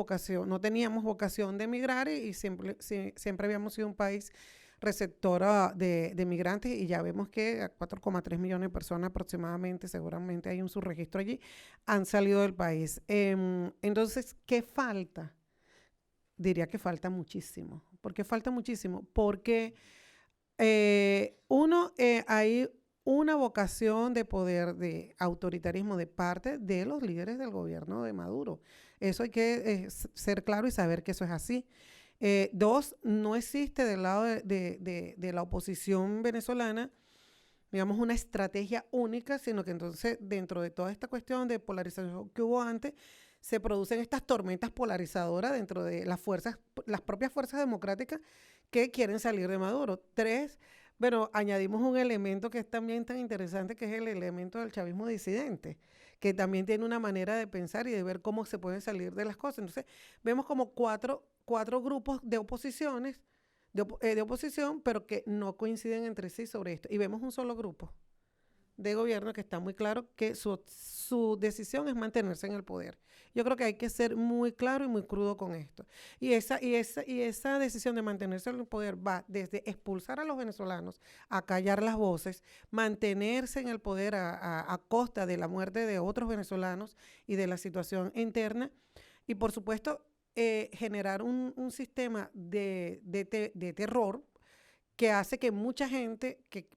E: vocación de emigrar y siempre habíamos sido un país receptora de migrantes y ya vemos que 4,3 millones de personas aproximadamente, seguramente hay un subregistro allí, han salido del país. Entonces, ¿qué falta? Diría que falta muchísimo. ¿Por qué falta muchísimo? Porque hay una vocación de poder, de autoritarismo de parte de los líderes del gobierno de Maduro. Eso hay que ser claro y saber que eso es así. Dos, no existe del lado de la oposición venezolana, digamos, una estrategia única, sino que entonces dentro de toda esta cuestión de polarización que hubo antes, se producen estas tormentas polarizadoras dentro de las propias fuerzas democráticas que quieren salir de Maduro. Tres, bueno, añadimos un elemento que es también tan interesante, que es el elemento del chavismo disidente, que también tiene una manera de pensar y de ver cómo se pueden salir de las cosas. Entonces, vemos como cuatro grupos de oposición, pero que no coinciden entre sí sobre esto. Y vemos un solo grupo de gobierno que está muy claro que su decisión es mantenerse en el poder. Yo creo que hay que ser muy claro y muy crudo con esto. Y esa decisión de mantenerse en el poder va desde expulsar a los venezolanos, a callar las voces, mantenerse en el poder a costa de la muerte de otros venezolanos y de la situación interna. Y por supuesto, generar un sistema de terror que hace que mucha gente que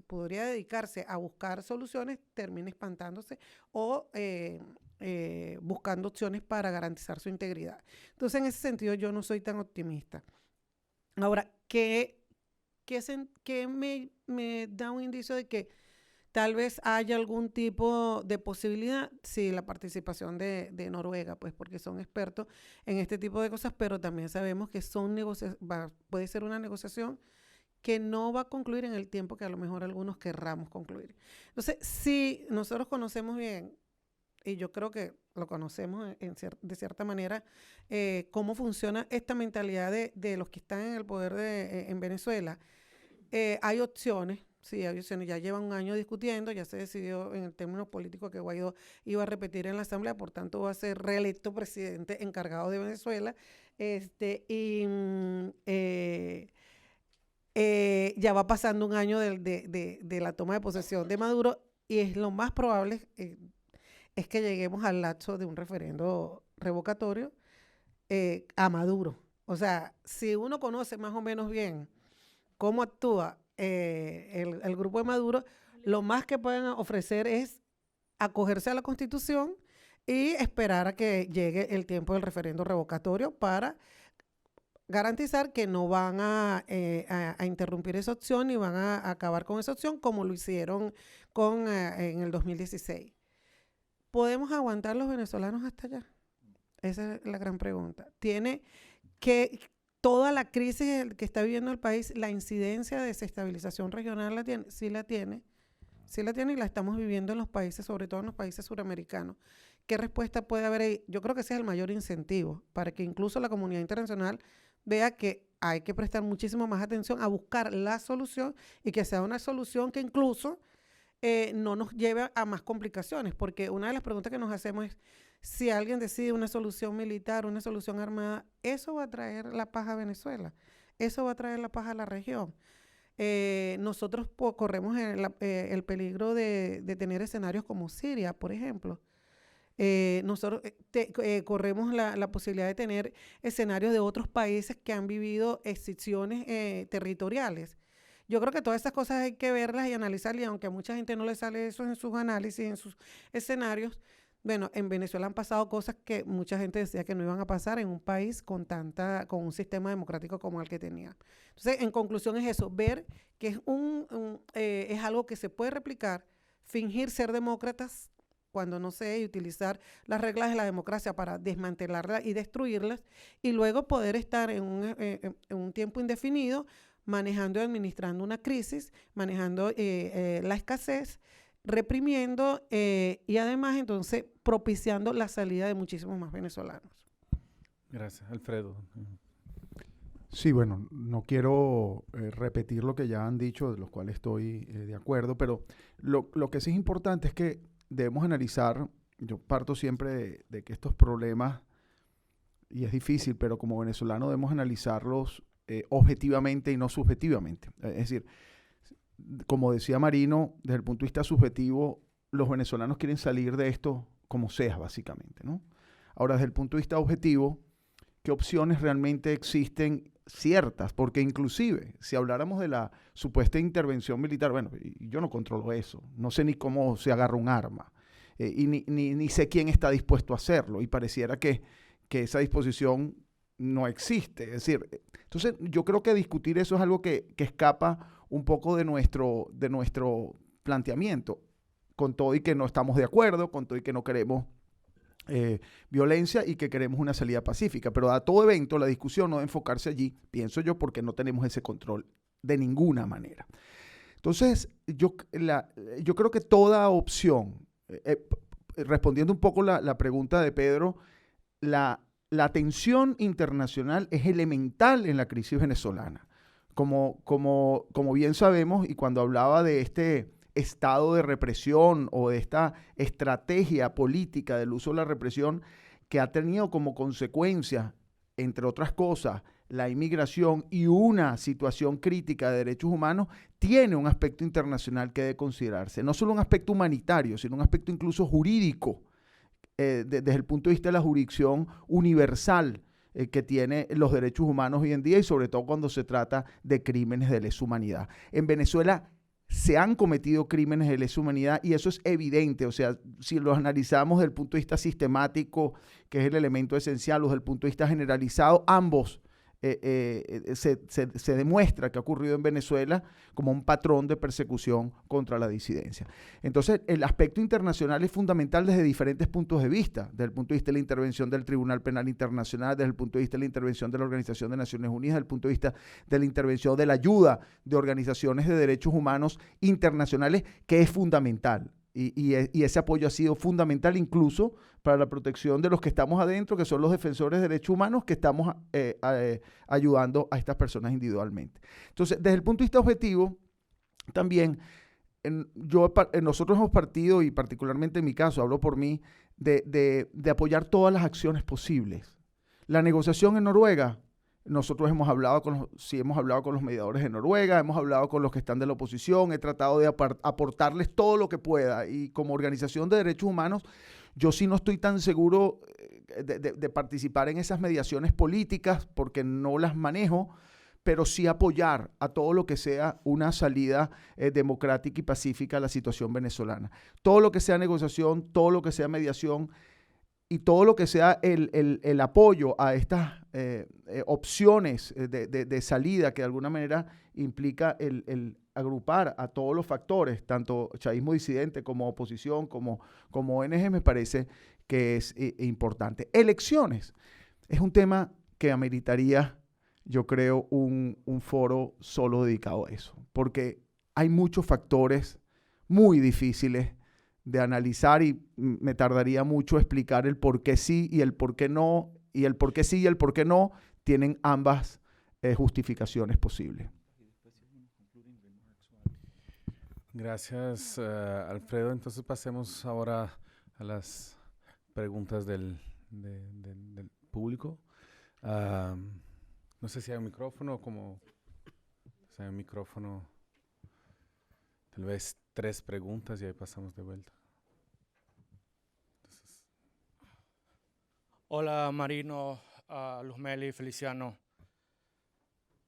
E: podría dedicarse a buscar soluciones termine espantándose o buscando opciones para garantizar su integridad. Entonces, en ese sentido, yo no soy tan optimista. Ahora, ¿qué me da un indicio de que tal vez haya algún tipo de posibilidad? Sí, la participación de Noruega, pues porque son expertos en este tipo de cosas, pero también sabemos que puede ser una negociación que no va a concluir en el tiempo que a lo mejor algunos querramos concluir. Entonces, si nosotros conocemos bien, y yo creo que lo conocemos de cierta manera, cómo funciona esta mentalidad de los que están en el poder en Venezuela, hay opciones. Sí, hay opciones. Ya llevan un año discutiendo, ya se decidió en el término político que Guaidó iba a repetir en la Asamblea, por tanto va a ser reelecto presidente encargado de Venezuela. Ya va pasando un año de la toma de posesión de Maduro y es lo más probable es que lleguemos al lapso de un referendo revocatorio a Maduro. O sea, si uno conoce más o menos bien cómo actúa el grupo de Maduro, lo más que pueden ofrecer es acogerse a la Constitución y esperar a que llegue el tiempo del referendo revocatorio para garantizar que no van a interrumpir esa opción ni van a acabar con esa opción como lo hicieron en el 2016. ¿Podemos aguantar los venezolanos hasta allá? Esa es la gran pregunta. Tiene que toda la crisis que está viviendo el país, la incidencia de desestabilización regional la tiene, sí la tiene y la estamos viviendo en los países, sobre todo en los países suramericanos. ¿Qué respuesta puede haber ahí? Yo creo que ese es el mayor incentivo para que incluso la comunidad internacional vea que hay que prestar muchísimo más atención a buscar la solución y que sea una solución que incluso no nos lleve a más complicaciones, porque una de las preguntas que nos hacemos es si alguien decide una solución militar, una solución armada, ¿eso va a traer la paz a Venezuela? ¿Eso va a traer la paz a la región? Nosotros corremos el peligro de tener escenarios como Siria, por ejemplo. Nosotros corremos la posibilidad de tener escenarios de otros países que han vivido excisiones territoriales. Yo creo que todas esas cosas hay que verlas y analizarlas, y aunque a mucha gente no le sale eso en sus análisis, en sus escenarios, bueno, en Venezuela han pasado cosas que mucha gente decía que no iban a pasar en un país con un sistema democrático como el que tenía. Entonces, en conclusión es eso, ver que es algo que se puede replicar, fingir ser demócratas cuando no sé, y utilizar las reglas de la democracia para desmantelarla y destruirlas, y luego poder estar en un tiempo indefinido manejando y administrando una crisis, manejando la escasez, reprimiendo y además entonces propiciando la salida de muchísimos más venezolanos.
C: Gracias, Alfredo.
H: Sí, bueno, no quiero repetir lo que ya han dicho, de los cuales estoy de acuerdo, pero lo que sí es importante es que debemos analizar, yo parto siempre de que estos problemas, y es difícil, pero como venezolano debemos analizarlos objetivamente y no subjetivamente. Es decir, como decía Marino, desde el punto de vista subjetivo, los venezolanos quieren salir de esto como sea, básicamente, ¿no? Ahora, desde el punto de vista objetivo, ¿qué opciones realmente existen ciertas? Porque inclusive, si habláramos de la supuesta intervención militar, bueno, y yo no controlo eso, no sé ni cómo se agarra un arma, y ni sé quién está dispuesto a hacerlo, y pareciera que esa disposición no existe. Es decir, entonces yo creo que discutir eso es algo que escapa un poco de nuestro planteamiento, con todo y que no estamos de acuerdo, con todo y que no queremos violencia y que queremos una salida pacífica. Pero a todo evento la discusión no debe enfocarse allí, pienso yo, porque no tenemos ese control de ninguna manera. Entonces, yo creo que toda opción, respondiendo un poco la pregunta de Pedro, la atención internacional es elemental en la crisis venezolana. Como bien sabemos, y cuando hablaba de este estado de represión o de esta estrategia política del uso de la represión que ha tenido como consecuencia, entre otras cosas, la inmigración y una situación crítica de derechos humanos, tiene un aspecto internacional que debe considerarse. No solo un aspecto humanitario, sino un aspecto incluso jurídico, desde el punto de vista de la jurisdicción universal que tiene los derechos humanos hoy en día, y sobre todo cuando se trata de crímenes de lesa humanidad. En Venezuela se han cometido crímenes de lesa humanidad y eso es evidente. O sea, si los analizamos desde el punto de vista sistemático, que es el elemento esencial, o desde el punto de vista generalizado, ambos se demuestra que ha ocurrido en Venezuela como un patrón de persecución contra la disidencia. Entonces, el aspecto internacional es fundamental desde diferentes puntos de vista, desde el punto de vista de la intervención del Tribunal Penal Internacional, desde el punto de vista de la intervención de la Organización de Naciones Unidas, desde el punto de vista de la intervención de la ayuda de organizaciones de derechos humanos internacionales, que es fundamental. Y ese apoyo ha sido fundamental incluso para la protección de los que estamos adentro, que son los defensores de derechos humanos, que estamos ayudando a estas personas individualmente. Entonces, desde el punto de vista objetivo, también nosotros hemos partido, y particularmente en mi caso, hablo por mí, de apoyar todas las acciones posibles. La negociación en Noruega, nosotros hemos hablado con los mediadores de Noruega, hemos hablado con los que están de la oposición, he tratado de aportarles todo lo que pueda, y como organización de derechos humanos, yo sí no estoy tan seguro de participar en esas mediaciones políticas porque no las manejo, pero sí apoyar a todo lo que sea una salida democrática y pacífica a la situación venezolana. Todo lo que sea negociación, todo lo que sea mediación, y todo lo que sea el apoyo a estas opciones de salida, que de alguna manera implica el agrupar a todos los factores, tanto chavismo disidente como oposición, como ONG, me parece que es importante. Elecciones es un tema que ameritaría, yo creo, un foro solo dedicado a eso, porque hay muchos factores muy difíciles de analizar y me tardaría mucho explicar el por qué sí y el por qué no, y el por qué sí y el por qué no tienen ambas justificaciones posibles.
C: Gracias, Alfredo. Entonces pasemos ahora a las preguntas del público. No sé si hay un micrófono, si hay un micrófono, tal vez 3 preguntas y ahí pasamos de vuelta. Entonces.
I: Hola Marino, Luzmeli, Feliciano.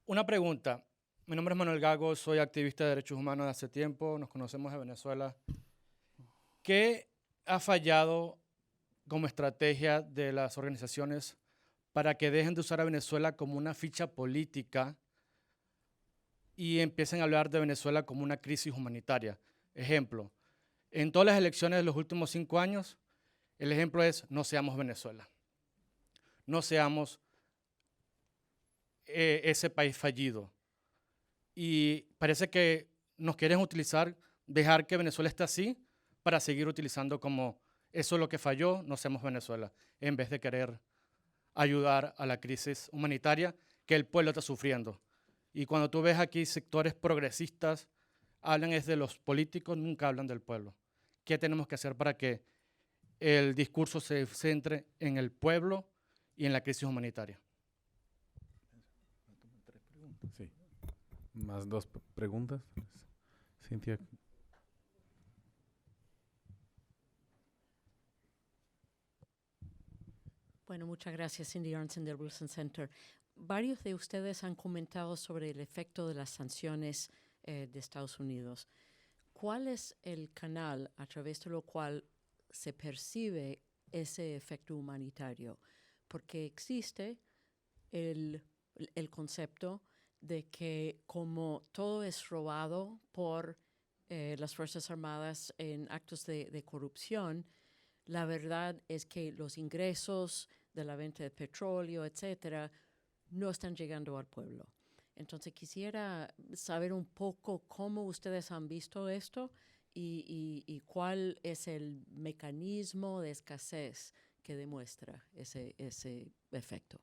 I: Una pregunta. Mi nombre es Manuel Gago, soy activista de derechos humanos de hace tiempo, nos conocemos de Venezuela. ¿Qué ha fallado como estrategia de las organizaciones para que dejen de usar a Venezuela como una ficha política y empiecen a hablar de Venezuela como una crisis humanitaria? Ejemplo, en todas las elecciones de los últimos 5 años, el ejemplo es no seamos Venezuela. No seamos ese país fallido. Y parece que nos quieren utilizar, dejar que Venezuela esté así para seguir utilizando como eso es lo que falló, no seamos Venezuela, en vez de querer ayudar a la crisis humanitaria que el pueblo está sufriendo. Y cuando tú ves aquí sectores progresistas, hablan es de los políticos, nunca hablan del pueblo. ¿Qué tenemos que hacer para que el discurso se centre en el pueblo y en la crisis humanitaria?
C: Sí. Más 2 preguntas. Cintia.
A: Bueno, muchas gracias, Cindy Arntzen del Wilson Center. Varios de ustedes han comentado sobre el efecto de las sanciones de Estados Unidos. ¿Cuál es el canal a través de lo cual se percibe ese efecto humanitario? Porque existe el concepto de que como todo es robado por las Fuerzas Armadas en actos de corrupción, la verdad es que los ingresos de la venta de petróleo, etcétera, no están llegando al pueblo. Entonces quisiera saber un poco cómo ustedes han visto esto y cuál es el mecanismo de escasez que demuestra ese efecto.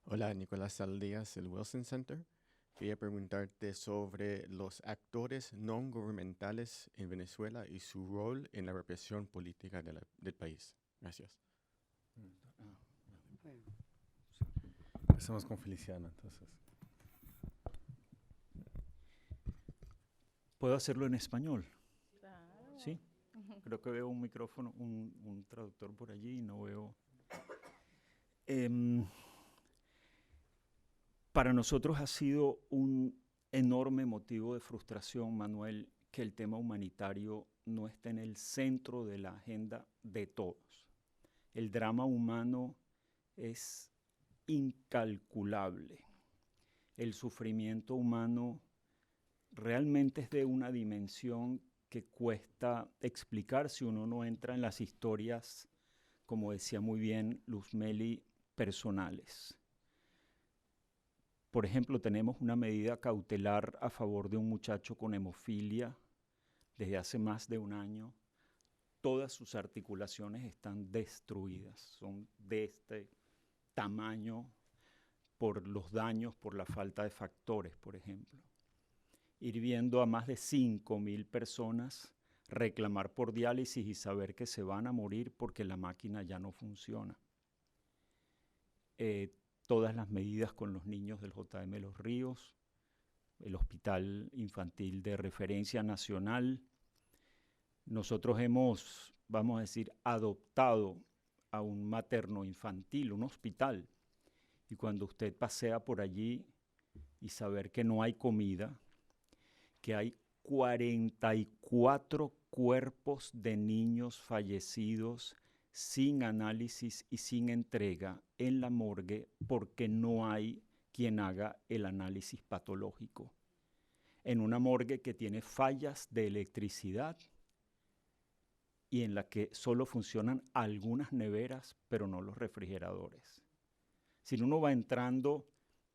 J: Hola, Nicolás Saldías, del Wilson Center. Quería preguntarte sobre los actores no gubernamentales en Venezuela y su rol en la represión política del país. Gracias.
C: Empezamos con Feliciano, entonces.
D: ¿Puedo hacerlo en español? Claro. Sí. Creo que veo un micrófono, un traductor por allí y no veo. Para nosotros ha sido un enorme motivo de frustración, Manuel, que el tema humanitario no esté en el centro de la agenda de todos. El drama humano es incalculable. El sufrimiento humano realmente es de una dimensión que cuesta explicar si uno no entra en las historias, como decía muy bien Luzmeli, personales. Por ejemplo, tenemos una medida cautelar a favor de un muchacho con hemofilia desde hace más de un año. Todas sus articulaciones están destruidas, son de este tamaño por los daños, por la falta de factores, por ejemplo. Ir viendo a más de 5.000 personas reclamar por diálisis y saber que se van a morir porque la máquina ya no funciona. Todas las medidas con los niños del JM Los Ríos, el Hospital Infantil de Referencia Nacional. Nosotros hemos, vamos a decir, adoptado a un materno infantil, un hospital. Y cuando usted pasea por allí y saber que no hay comida, que hay 44 cuerpos de niños fallecidos sin análisis y sin entrega en la morgue porque no hay quien haga el análisis patológico. En una morgue que tiene fallas de electricidad y en la que solo funcionan algunas neveras, pero no los refrigeradores. Si uno va entrando,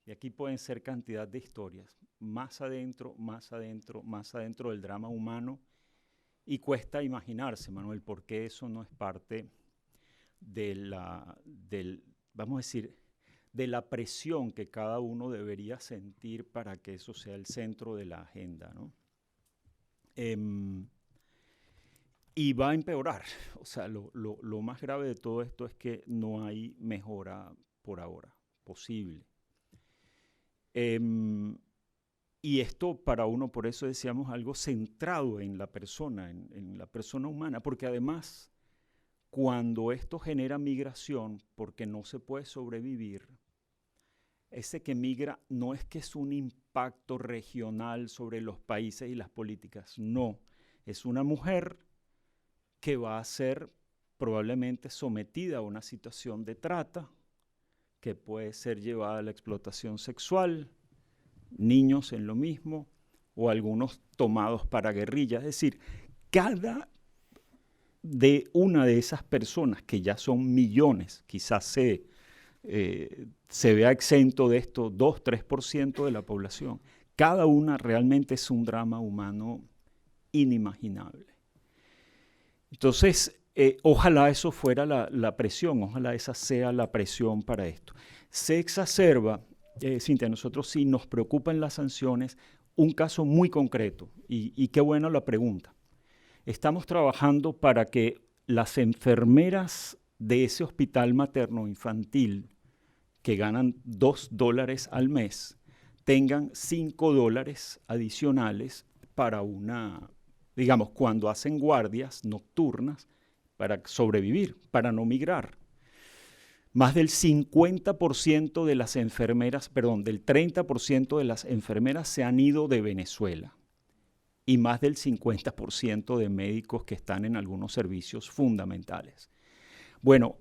D: y aquí pueden ser cantidad de historias, más adentro, más adentro, más adentro del drama humano, y cuesta imaginarse, Manuel, por qué eso no es parte vamos a decir, de la presión que cada uno debería sentir para que eso sea el centro de la agenda, ¿no? Y va a empeorar. O sea, lo más grave de todo esto es que no hay mejora por ahora posible. Y esto para uno, por eso decíamos, algo centrado en la persona, en la persona humana, porque además, cuando esto genera migración, porque no se puede sobrevivir, ese que migra no es que es un impacto regional sobre los países y las políticas, no, es una mujer que va a ser probablemente sometida a una situación de trata, que puede ser llevada a la explotación sexual, niños en lo mismo, o algunos tomados para guerrillas. Es decir, cada de una de esas personas, que ya son millones, quizás se vea exento de esto 2-3% de la población, cada una realmente es un drama humano inimaginable. Entonces, ojalá eso fuera la presión, ojalá esa sea la presión para esto. Se exacerba, Cintia, nosotros sí nos preocupan las sanciones, un caso muy concreto, y qué buena la pregunta. Estamos trabajando para que las enfermeras de ese hospital materno infantil, que ganan $2 al mes, tengan $5 adicionales para digamos, cuando hacen guardias nocturnas para sobrevivir, para no migrar. Más del 50% de las enfermeras, del 30% de las enfermeras se han ido de Venezuela y más del 50% de médicos que están en algunos servicios fundamentales. Bueno,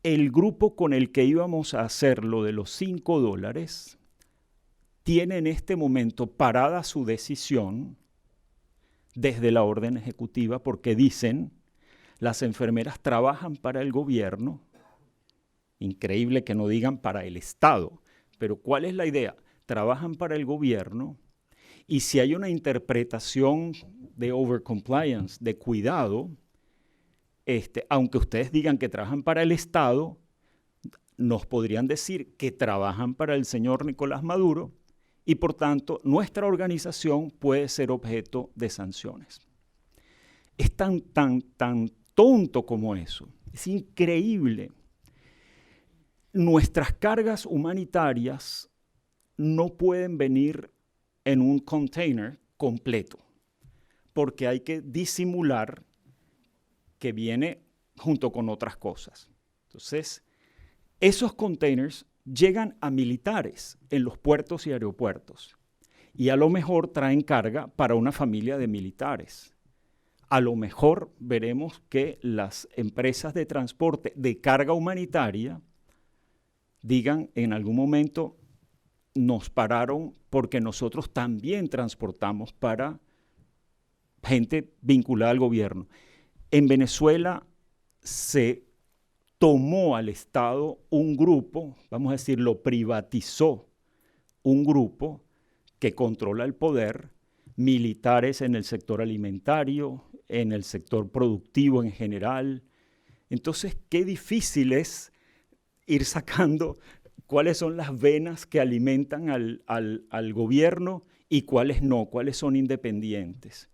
D: el grupo con el que íbamos a hacer lo de los $5 tiene en este momento parada su decisión desde la orden ejecutiva porque dicen, las enfermeras trabajan para el gobierno. Increíble que no digan para el Estado, pero ¿cuál es la idea? Trabajan para el gobierno y si hay una interpretación de overcompliance, de cuidado, aunque ustedes digan que trabajan para el Estado, nos podrían decir que trabajan para el señor Nicolás Maduro y por tanto nuestra organización puede ser objeto de sanciones. Es tan tonto como eso, es increíble. Nuestras cargas humanitarias no pueden venir en un container completo, porque hay que disimular que viene junto con otras cosas. Entonces, esos containers llegan a militares en los puertos y aeropuertos. Y a lo mejor traen carga para una familia de militares. A lo mejor veremos que las empresas de transporte de carga humanitaria digan en algún momento, nos pararon porque nosotros también transportamos para gente vinculada al gobierno. En Venezuela se tomó al Estado un grupo, vamos a decir, lo privatizó, un grupo que controla el poder, militares en el sector alimentario, en el sector productivo en general. Entonces, qué difícil es ir sacando cuáles son las venas que alimentan al gobierno y cuáles no, cuáles son independientes.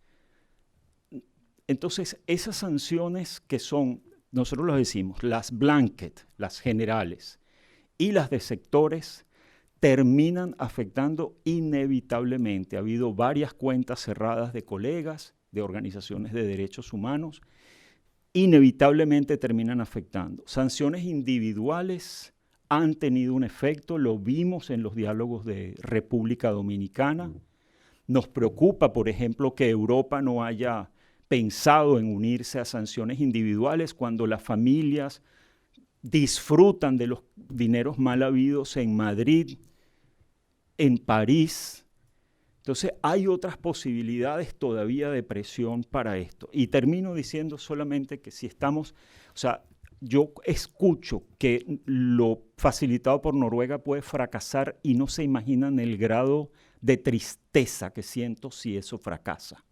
D: Entonces, esas sanciones que son, nosotros lo decimos, las blanket, las generales, y las de sectores, terminan afectando inevitablemente. Ha habido varias cuentas cerradas de colegas, de organizaciones de derechos humanos, inevitablemente terminan afectando. Sanciones individuales han tenido un efecto, lo vimos en los diálogos de República Dominicana. Nos preocupa, por ejemplo, que Europa no haya pensado en unirse a sanciones individuales cuando las familias disfrutan de los dineros mal habidos en Madrid, en París. Entonces, hay otras posibilidades todavía de presión para esto. Y termino diciendo solamente que si estamos, o sea, yo escucho que lo facilitado por Noruega puede fracasar y no se imaginan el grado de tristeza que siento si eso fracasa,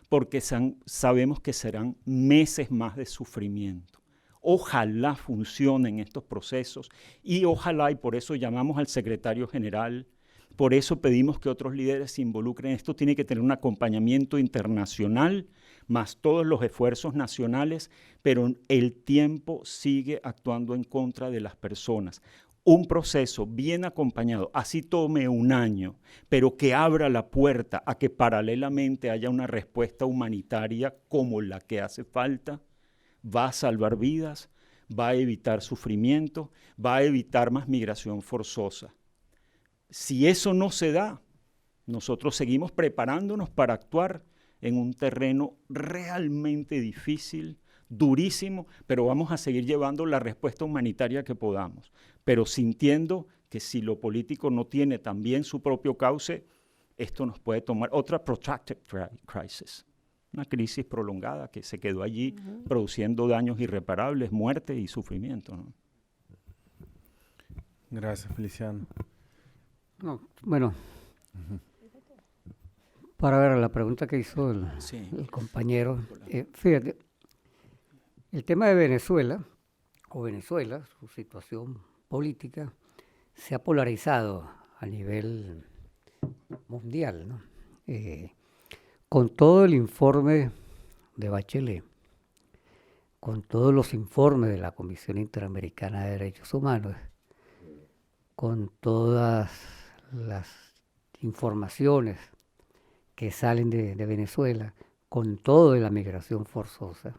D: porque sabemos que serán meses más de sufrimiento. Ojalá funcionen estos procesos y ojalá, y por eso llamamos al secretario general, por eso pedimos que otros líderes se involucren. Esto tiene que tener un acompañamiento internacional, más todos los esfuerzos nacionales, pero el tiempo sigue actuando en contra de las personas. Un proceso bien acompañado, así tome un año, pero que abra la puerta a que paralelamente haya una respuesta humanitaria como la que hace falta, va a salvar vidas, va a evitar sufrimiento, va a evitar más migración forzosa. Si eso no se da, nosotros seguimos preparándonos para actuar en un terreno realmente difícil, durísimo, pero vamos a seguir llevando la respuesta humanitaria que podamos, pero sintiendo que si lo político no tiene también su propio cauce, esto nos puede tomar otra protracted crisis, una crisis prolongada que se quedó allí produciendo daños irreparables, muerte y sufrimiento, ¿no?
C: Gracias, Feliciano.
F: No, bueno, para ver la pregunta que hizo el compañero, fíjate, el tema de Venezuela, su situación política, se ha polarizado a nivel mundial, ¿no? Con todo el informe de Bachelet, con todos los informes de la Comisión Interamericana de Derechos Humanos, con todas las informaciones que salen de Venezuela, con todo de la migración forzosa,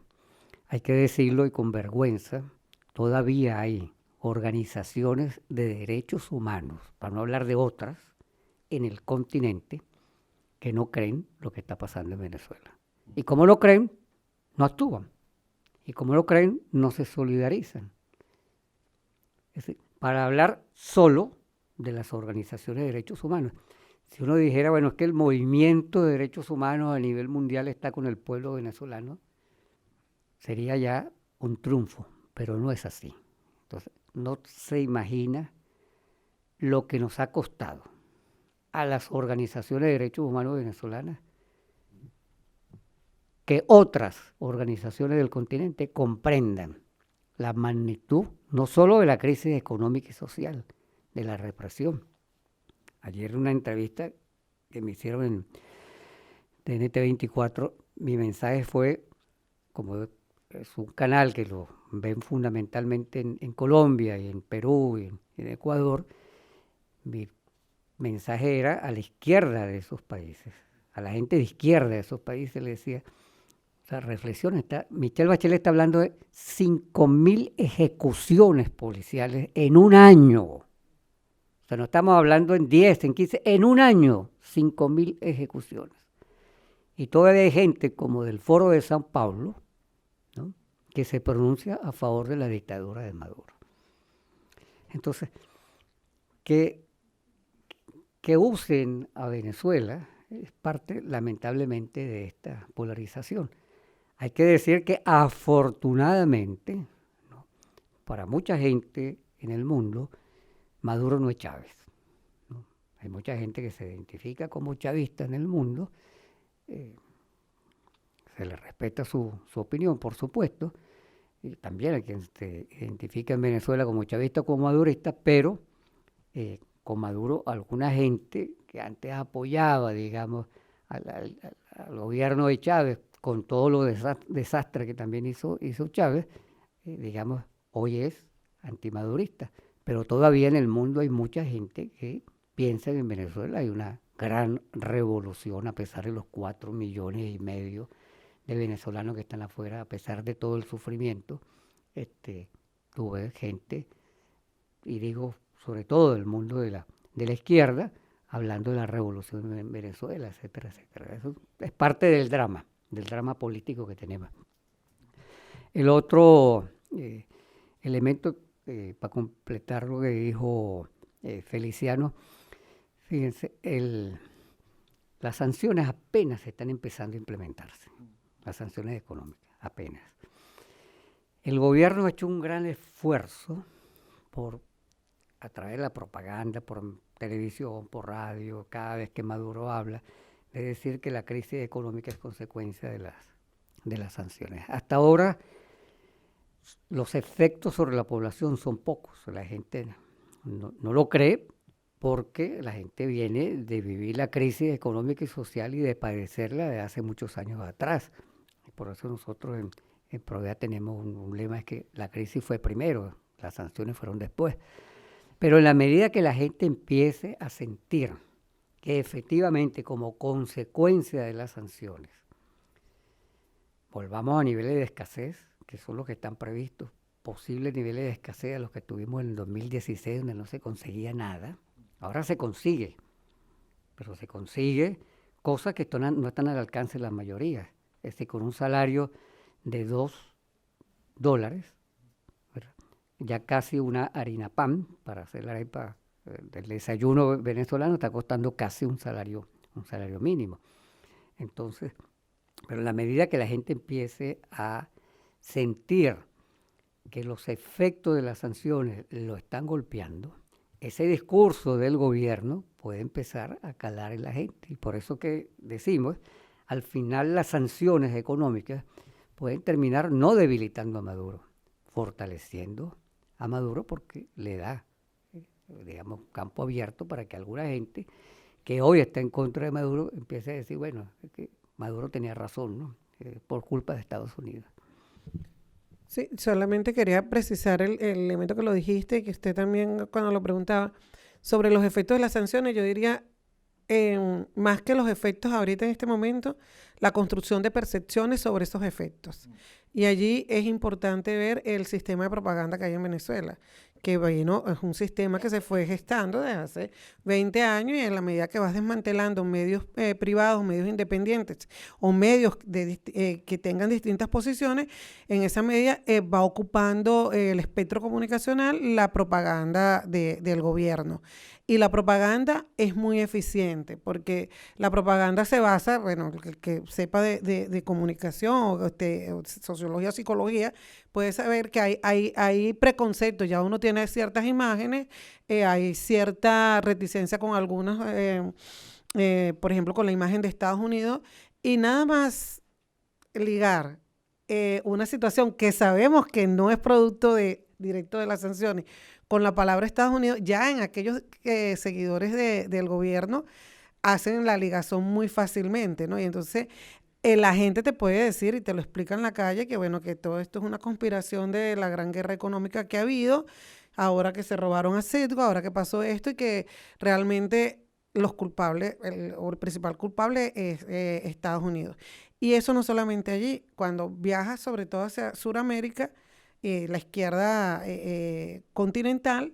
F: hay que decirlo y con vergüenza, todavía hay organizaciones de derechos humanos, para no hablar de otras, en el continente, que no creen lo que está pasando en Venezuela. Y como no creen, no actúan. Y como no creen, no se solidarizan. Es decir, para hablar solo de las organizaciones de derechos humanos. Si uno dijera, bueno, es que el movimiento de derechos humanos a nivel mundial está con el pueblo venezolano, sería ya un triunfo, pero no es así. Entonces, no se imagina lo que nos ha costado a las organizaciones de derechos humanos venezolanas que otras organizaciones del continente comprendan la magnitud no solo de la crisis económica y social, de la represión. Ayer en una entrevista que me hicieron en TNT24, mi mensaje fue, como es un canal que lo ven fundamentalmente en Colombia y en Perú y en Ecuador, mi mensaje era a la izquierda de esos países, a la gente de izquierda de esos países, le decía, o sea, reflexión, Michelle Bachelet está hablando de 5.000 ejecuciones policiales en un año. sea, no estamos hablando en 10, en 15, en un año, 5.000 ejecuciones. Y todavía hay gente como del Foro de San Pablo, ¿no?, que se pronuncia a favor de la dictadura de Maduro. Entonces, que usen a Venezuela es parte, lamentablemente, de esta polarización. Hay que decir que afortunadamente, ¿no?, para mucha gente en el mundo, Maduro no es Chávez, ¿no? Hay mucha gente que se identifica como chavista en el mundo, se le respeta su opinión, por supuesto, y también hay quien se identifica en Venezuela como chavista o como madurista, pero con Maduro alguna gente que antes apoyaba, digamos, al gobierno de Chávez, con todo lo desastre que también hizo Chávez, digamos, hoy es antimadurista. Pero todavía en el mundo hay mucha gente que piensa que en Venezuela hay una gran revolución, a pesar de los 4,5 millones de venezolanos que están afuera, a pesar de todo el sufrimiento. Tuve gente, y digo sobre todo del mundo de la izquierda, hablando de la revolución en Venezuela, etcétera, etcétera. Eso es parte del drama político que tenemos. El otro elemento, para completar lo que dijo Feliciano, fíjense, las sanciones apenas están empezando a implementarse, las sanciones económicas, apenas. El gobierno ha hecho un gran esfuerzo a través de la propaganda, por televisión, por radio, cada vez que Maduro habla, de decir que la crisis económica es consecuencia de las sanciones. Hasta ahora, los efectos sobre la población son pocos. La gente no lo cree porque la gente viene de vivir la crisis económica y social y de padecerla de hace muchos años atrás. Y por eso nosotros en Provea tenemos un lema, es que la crisis fue primero, las sanciones fueron después. Pero en la medida que la gente empiece a sentir que efectivamente como consecuencia de las sanciones volvamos a niveles de escasez, que son los que están previstos, posibles niveles de escasez a los que tuvimos en el 2016, donde no se conseguía nada. Ahora se consigue, pero se consigue cosas que no están al alcance de la mayoría. Es decir, con un salario de $2, ¿verdad?, ya casi una harina pan, para hacer la arepa del desayuno venezolano, está costando casi un salario mínimo. Entonces, pero en la medida que la gente empiece a sentir que los efectos de las sanciones lo están golpeando, ese discurso del gobierno puede empezar a calar en la gente. Y por eso que decimos, al final las sanciones económicas pueden terminar no debilitando a Maduro, fortaleciendo a Maduro, porque le da, digamos, campo abierto para que alguna gente que hoy está en contra de Maduro empiece a decir, bueno, es que Maduro tenía razón, ¿no?, por culpa de Estados Unidos.
E: Sí, solamente quería precisar el elemento que lo dijiste, que usted también cuando lo preguntaba, sobre los efectos de las sanciones, yo diría, más que los efectos ahorita en este momento, la construcción de percepciones sobre esos efectos. Y allí es importante ver el sistema de propaganda que hay en Venezuela, que bueno, es un sistema que se fue gestando desde hace 20 años, y en la medida que vas desmantelando medios privados, medios independientes o medios que tengan distintas posiciones, en esa medida va ocupando el espectro comunicacional la propaganda del gobierno. Y la propaganda es muy eficiente, porque la propaganda se basa, bueno, el que sepa de comunicación o sociología o psicología, puede saber que hay preconceptos, ya uno tiene ciertas imágenes, hay cierta reticencia con algunas, por ejemplo, con la imagen de Estados Unidos, y nada más ligar una situación que sabemos que no es producto directo de las sanciones, con la palabra Estados Unidos, ya en aquellos seguidores del gobierno hacen la ligación muy fácilmente, ¿no? Y entonces la gente te puede decir, y te lo explica en la calle, que bueno, que todo esto es una conspiración de la gran guerra económica que ha habido, ahora que se robaron a Citgo, ahora que pasó esto, y que realmente los culpables, el principal culpable es Estados Unidos. Y eso no solamente allí, cuando viajas sobre todo hacia Sudamérica, la izquierda continental,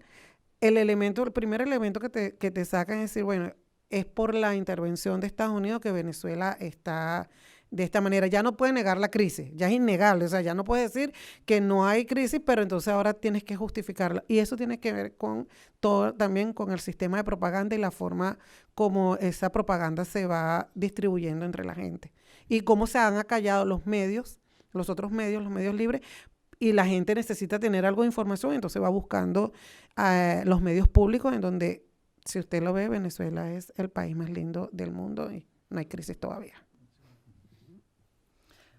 E: el primer elemento que te sacan es decir, bueno, es por la intervención de Estados Unidos que Venezuela está de esta manera. Ya no puede negar la crisis, ya es innegable, o sea, ya no puede decir que no hay crisis, pero entonces ahora tienes que justificarla. Y eso tiene que ver con todo, también con el sistema de propaganda y la forma como esa propaganda se va distribuyendo entre la gente. Y cómo se han acallado los medios, los otros medios, los medios libres, y la gente necesita tener algo de información, entonces va buscando los medios públicos en donde, si usted lo ve, Venezuela es el país más lindo del mundo y no hay crisis todavía.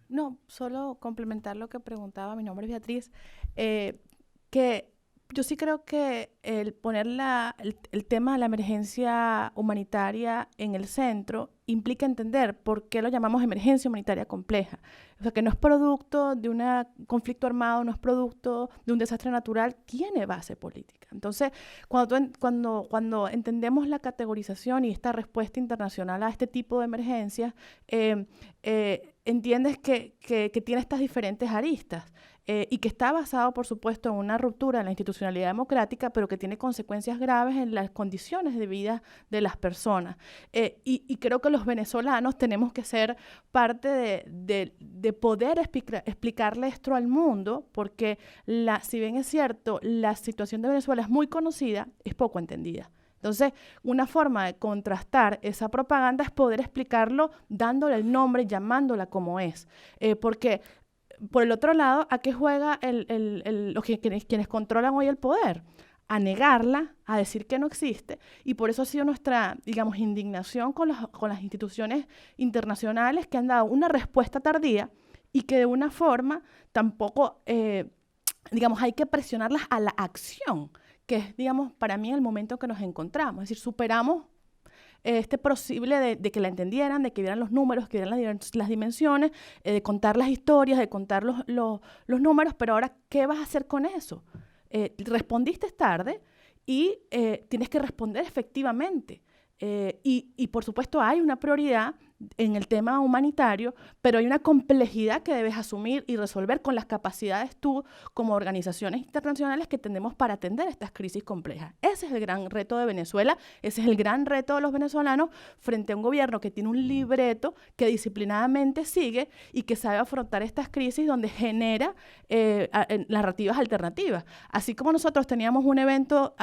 G: No, solo complementar lo que preguntaba, mi nombre es Beatriz, que yo sí creo que el poner el tema de la emergencia humanitaria en el centro implica entender por qué lo llamamos emergencia humanitaria compleja. O sea, que no es producto de un conflicto armado, no es producto de un desastre natural, tiene base política. Entonces, cuando entendemos la categorización y esta respuesta internacional a este tipo de emergencias, entiendes que tiene estas diferentes aristas. Y que está basado, por supuesto, en una ruptura en la institucionalidad democrática, pero que tiene consecuencias graves en las condiciones de vida de las personas. Y creo que los venezolanos tenemos que ser parte de poder explicarle esto al mundo, porque si bien es cierto, la situación de Venezuela es muy conocida, es poco entendida. Entonces, una forma de contrastar esa propaganda es poder explicarlo dándole el nombre, llamándola como es. Porque por el otro lado, ¿a qué juega quienes controlan hoy el poder? A negarla, a decir que no existe, y por eso ha sido nuestra, digamos, indignación con las instituciones internacionales que han dado una respuesta tardía y que de una forma tampoco, digamos, hay que presionarlas a la acción, que es, digamos, para mí el momento que nos encontramos, es decir, superamos posible de que la entendieran, de que vieran los números, que vieran las dimensiones, de contar las historias, de contar los números, pero ahora, ¿qué vas a hacer con eso? Respondiste tarde y tienes que responder efectivamente. Y por supuesto hay una prioridad en el tema humanitario, pero hay una complejidad que debes asumir y resolver con las capacidades tú como organizaciones internacionales que tenemos para atender estas crisis complejas. Ese es el gran reto de Venezuela, ese es el gran reto de los venezolanos frente a un gobierno que tiene un libreto que disciplinadamente sigue y que sabe afrontar estas crisis donde genera narrativas alternativas. Así como nosotros teníamos un evento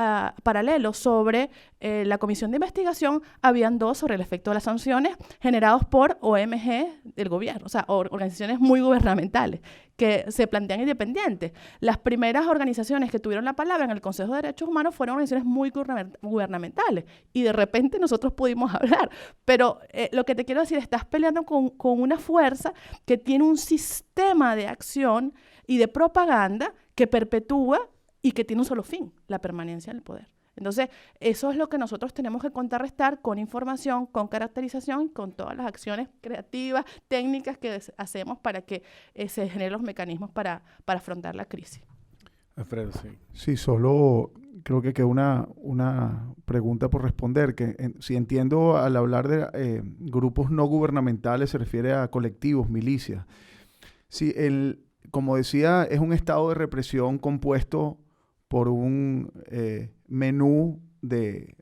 G: paralelo sobre la comisión de investigación, habían dos sobre el efecto de las sanciones generados por OMG del gobierno, o sea, organizaciones muy gubernamentales que se plantean independientes. Las primeras organizaciones que tuvieron la palabra en el Consejo de Derechos Humanos fueron organizaciones muy gubernamentales y de repente nosotros pudimos hablar. Pero lo que te quiero decir, estás peleando con una fuerza que tiene un sistema de acción y de propaganda que perpetúa y que tiene un solo fin, la permanencia del poder. Entonces, eso es lo que nosotros tenemos que contrarrestar con información, con caracterización, con todas las acciones creativas, técnicas que hacemos para que se generen los mecanismos para afrontar la crisis.
C: Alfredo, sí.
H: Sí, solo creo que queda una pregunta por responder, que si entiendo al hablar de grupos no gubernamentales se refiere a colectivos, milicias. Sí, como decía, es un estado de represión compuesto por un menú de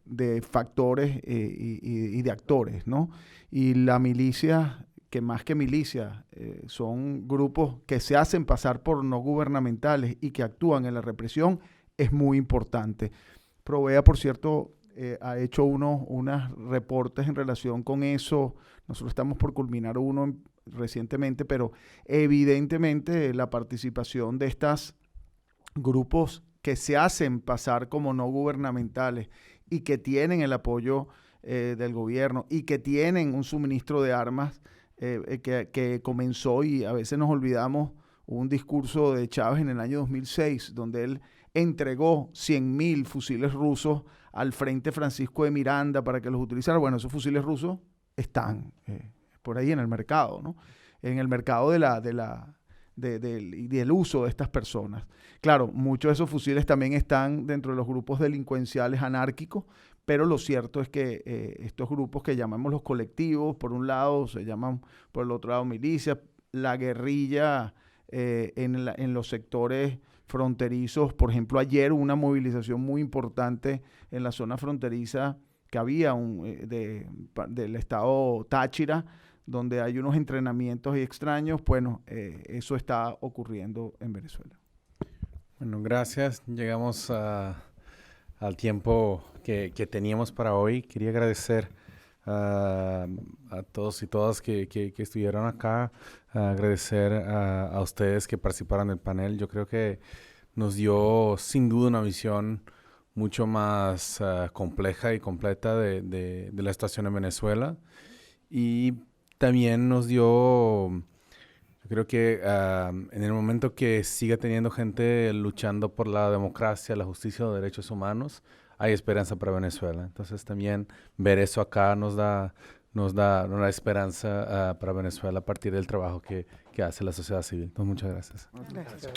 H: factores y de actores, ¿no? Y la milicia, que más que milicia, son grupos que se hacen pasar por no gubernamentales y que actúan en la represión, es muy importante. Provea, por cierto, ha hecho unos reportes en relación con eso. Nosotros estamos por culminar uno recientemente, pero evidentemente la participación de estos grupos que se hacen pasar como no gubernamentales y que tienen el apoyo del gobierno y que tienen un suministro de armas que comenzó, y a veces nos olvidamos, un discurso de Chávez en el año 2006, donde él entregó 100.000 fusiles rusos al Frente Francisco de Miranda para que los utilizara. Bueno, esos fusiles rusos están por ahí en el mercado, ¿no? En el mercado del uso de estas personas. Claro, muchos de esos fusiles también están dentro de los grupos delincuenciales anárquicos, pero lo cierto es que estos grupos que llamamos los colectivos, por un lado se llaman por el otro lado milicias, la guerrilla en los sectores fronterizos. Por ejemplo, ayer hubo una movilización muy importante en la zona fronteriza que había del estado Táchira, donde hay unos entrenamientos extraños. Bueno, eso está ocurriendo en Venezuela.
C: Bueno, gracias. Llegamos al tiempo que teníamos para hoy. Quería agradecer a todos y todas que estuvieron acá, agradecer a ustedes que participaron del panel. Yo creo que nos dio sin duda una visión mucho más compleja y completa de la situación en Venezuela, y también nos dio, yo creo que en el momento que siga teniendo gente luchando por la democracia, la justicia y los derechos humanos, hay esperanza para Venezuela. Entonces también ver eso acá nos da esperanza para Venezuela a partir del trabajo que hace la sociedad civil. Entonces muchas gracias.
E: Gracias.